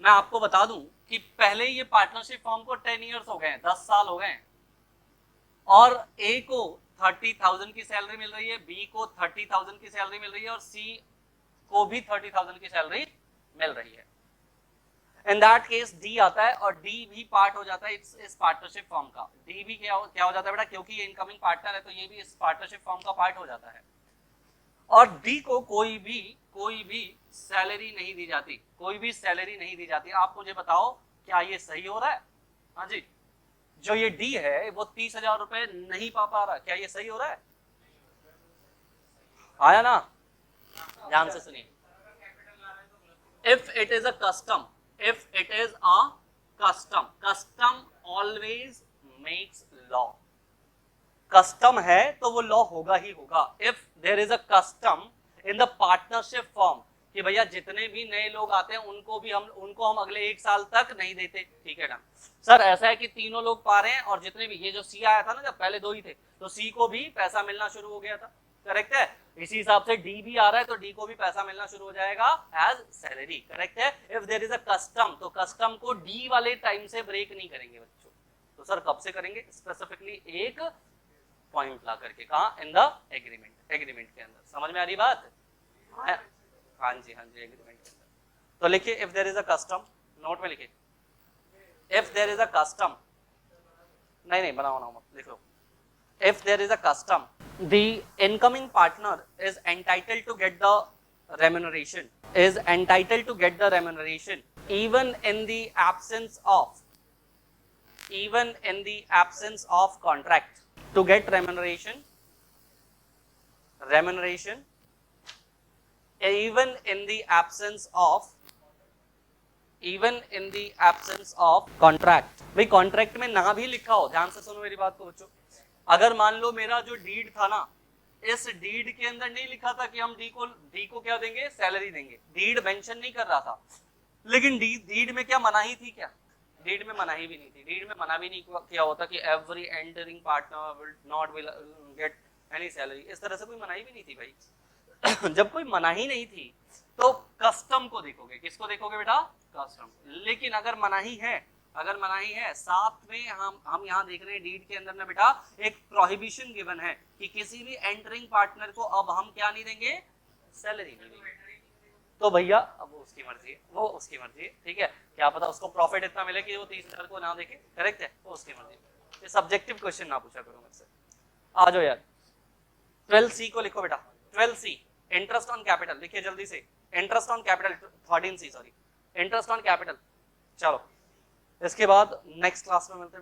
मैं आपको बता दूं कि पहले ये पार्टनरशिप फॉर्म को 10 इयर्स हो गए, 10 साल हो गए, और ए को 30,000 की सैलरी मिल रही है, बी को 30,000 की सैलरी मिल रही है, और सी को भी 30,000 की सैलरी मिल रही है। इन दैट केस डी आता है और डी भी पार्ट हो जाता है इस पार्टनरशिप फॉर्म का। डी भी क्या हो जाता है बेटा, क्योंकि ये इनकमिंग पार्टनर है तो ये भी इस पार्टनरशिप फॉर्म का पार्ट हो जाता है। और डी को कोई भी सैलरी नहीं दी जाती, कोई भी सैलरी नहीं दी जाती। आप मुझे बताओ क्या ये सही हो रहा है? हाँ जी, जो ये डी है वो 30,000 रुपए नहीं पा रहा, क्या ये सही हो रहा है? आया ना, ध्यान से सुनिए। If it is a custom, if it is a custom always makes law, custom है तो वो लॉ होगा ही होगा। if there is a custom in the partnership form, कि भैया जितने भी नए लोग आते हैं उनको हम अगले 1 साल तक नहीं देते, ठीक है ना सर। ऐसा है कि तीनों लोग पा रहे हैं और जितने भी, ये जो सी आया था ना जब पहले 2 ही थे, तो सी को भी पैसा मिलना शुरू हो गया था, करेक्ट है। इसी हिसाब से डी भी आ रहा है तो डी को भी पैसा मिलना शुरू हो जाएगा एज सैलरी, करेक्ट है। If there is a custom, तो कस्टम को डी वाले टाइम से ब्रेक नहीं करेंगे बच्चों, तो सर कब से करेंगे, स्पेसिफिकली एक पॉइंट ला करके, कहा इन द एग्रीमेंट, एग्रीमेंट के अंदर। समझ में आ रही बात? हाँ जी एग्रीमेंट के अंदर। तो लिखिए if there is a custom, note में लिखिए if there is a custom, नहीं बनाओ मत, लिख लो। If there is a custom, the incoming partner is entitled to get the remuneration, even in the absence of contract. To get remuneration, even in the absence of contract। भाई contract में ना भी लिखा हो, ध्यान से सुनो मेरी बात को बच्चों, अगर मान लो मेरा जो डीड था ना, इस डीड के अंदर नहीं लिखा था कि हम डी को क्या देंगे, सैलरी देंगे, डीड मेंशन नहीं कर रहा था, लेकिन डीड में क्या मनाही थी, क्या डीड में मनाही भी नहीं थी, डीड में मना भी नहीं किया होता कि every entering partner will get any salary, इस तरह से कोई मनाही भी नहीं थी भाई। जब कोई मनाही नहीं थी तो कस्टम को देखोगे, किसको देखोगे बेटा, कस्टम। लेकिन अगर मनाही है, साथ में हम यहाँ देख रहे हैं डीड के अंदर ना बेटा एक प्रोहिबिशन गिवन है कि किसी भी एंटरिंग पार्टनर को अब हम क्या नहीं देंगे, सैलरी नहीं देंगे। तो भैया अब वो उसकी मर्जी है, ठीक है, क्या पता उसको प्रॉफिट इतना मिले कि वो 30,000 को ना देखे, करेक्ट है, वो उसकी मर्जी है। ये सब्जेक्टिव क्वेश्चन ना पूछा करो मुझसे। आ जाओ यार 12C को लिखो बेटा, 12C इंटरेस्ट ऑन कैपिटल, लिखिए जल्दी से, interest on capital, 13C sorry, interest on capital. चलो इसके बाद नेक्स्ट क्लास में मिलते हैं।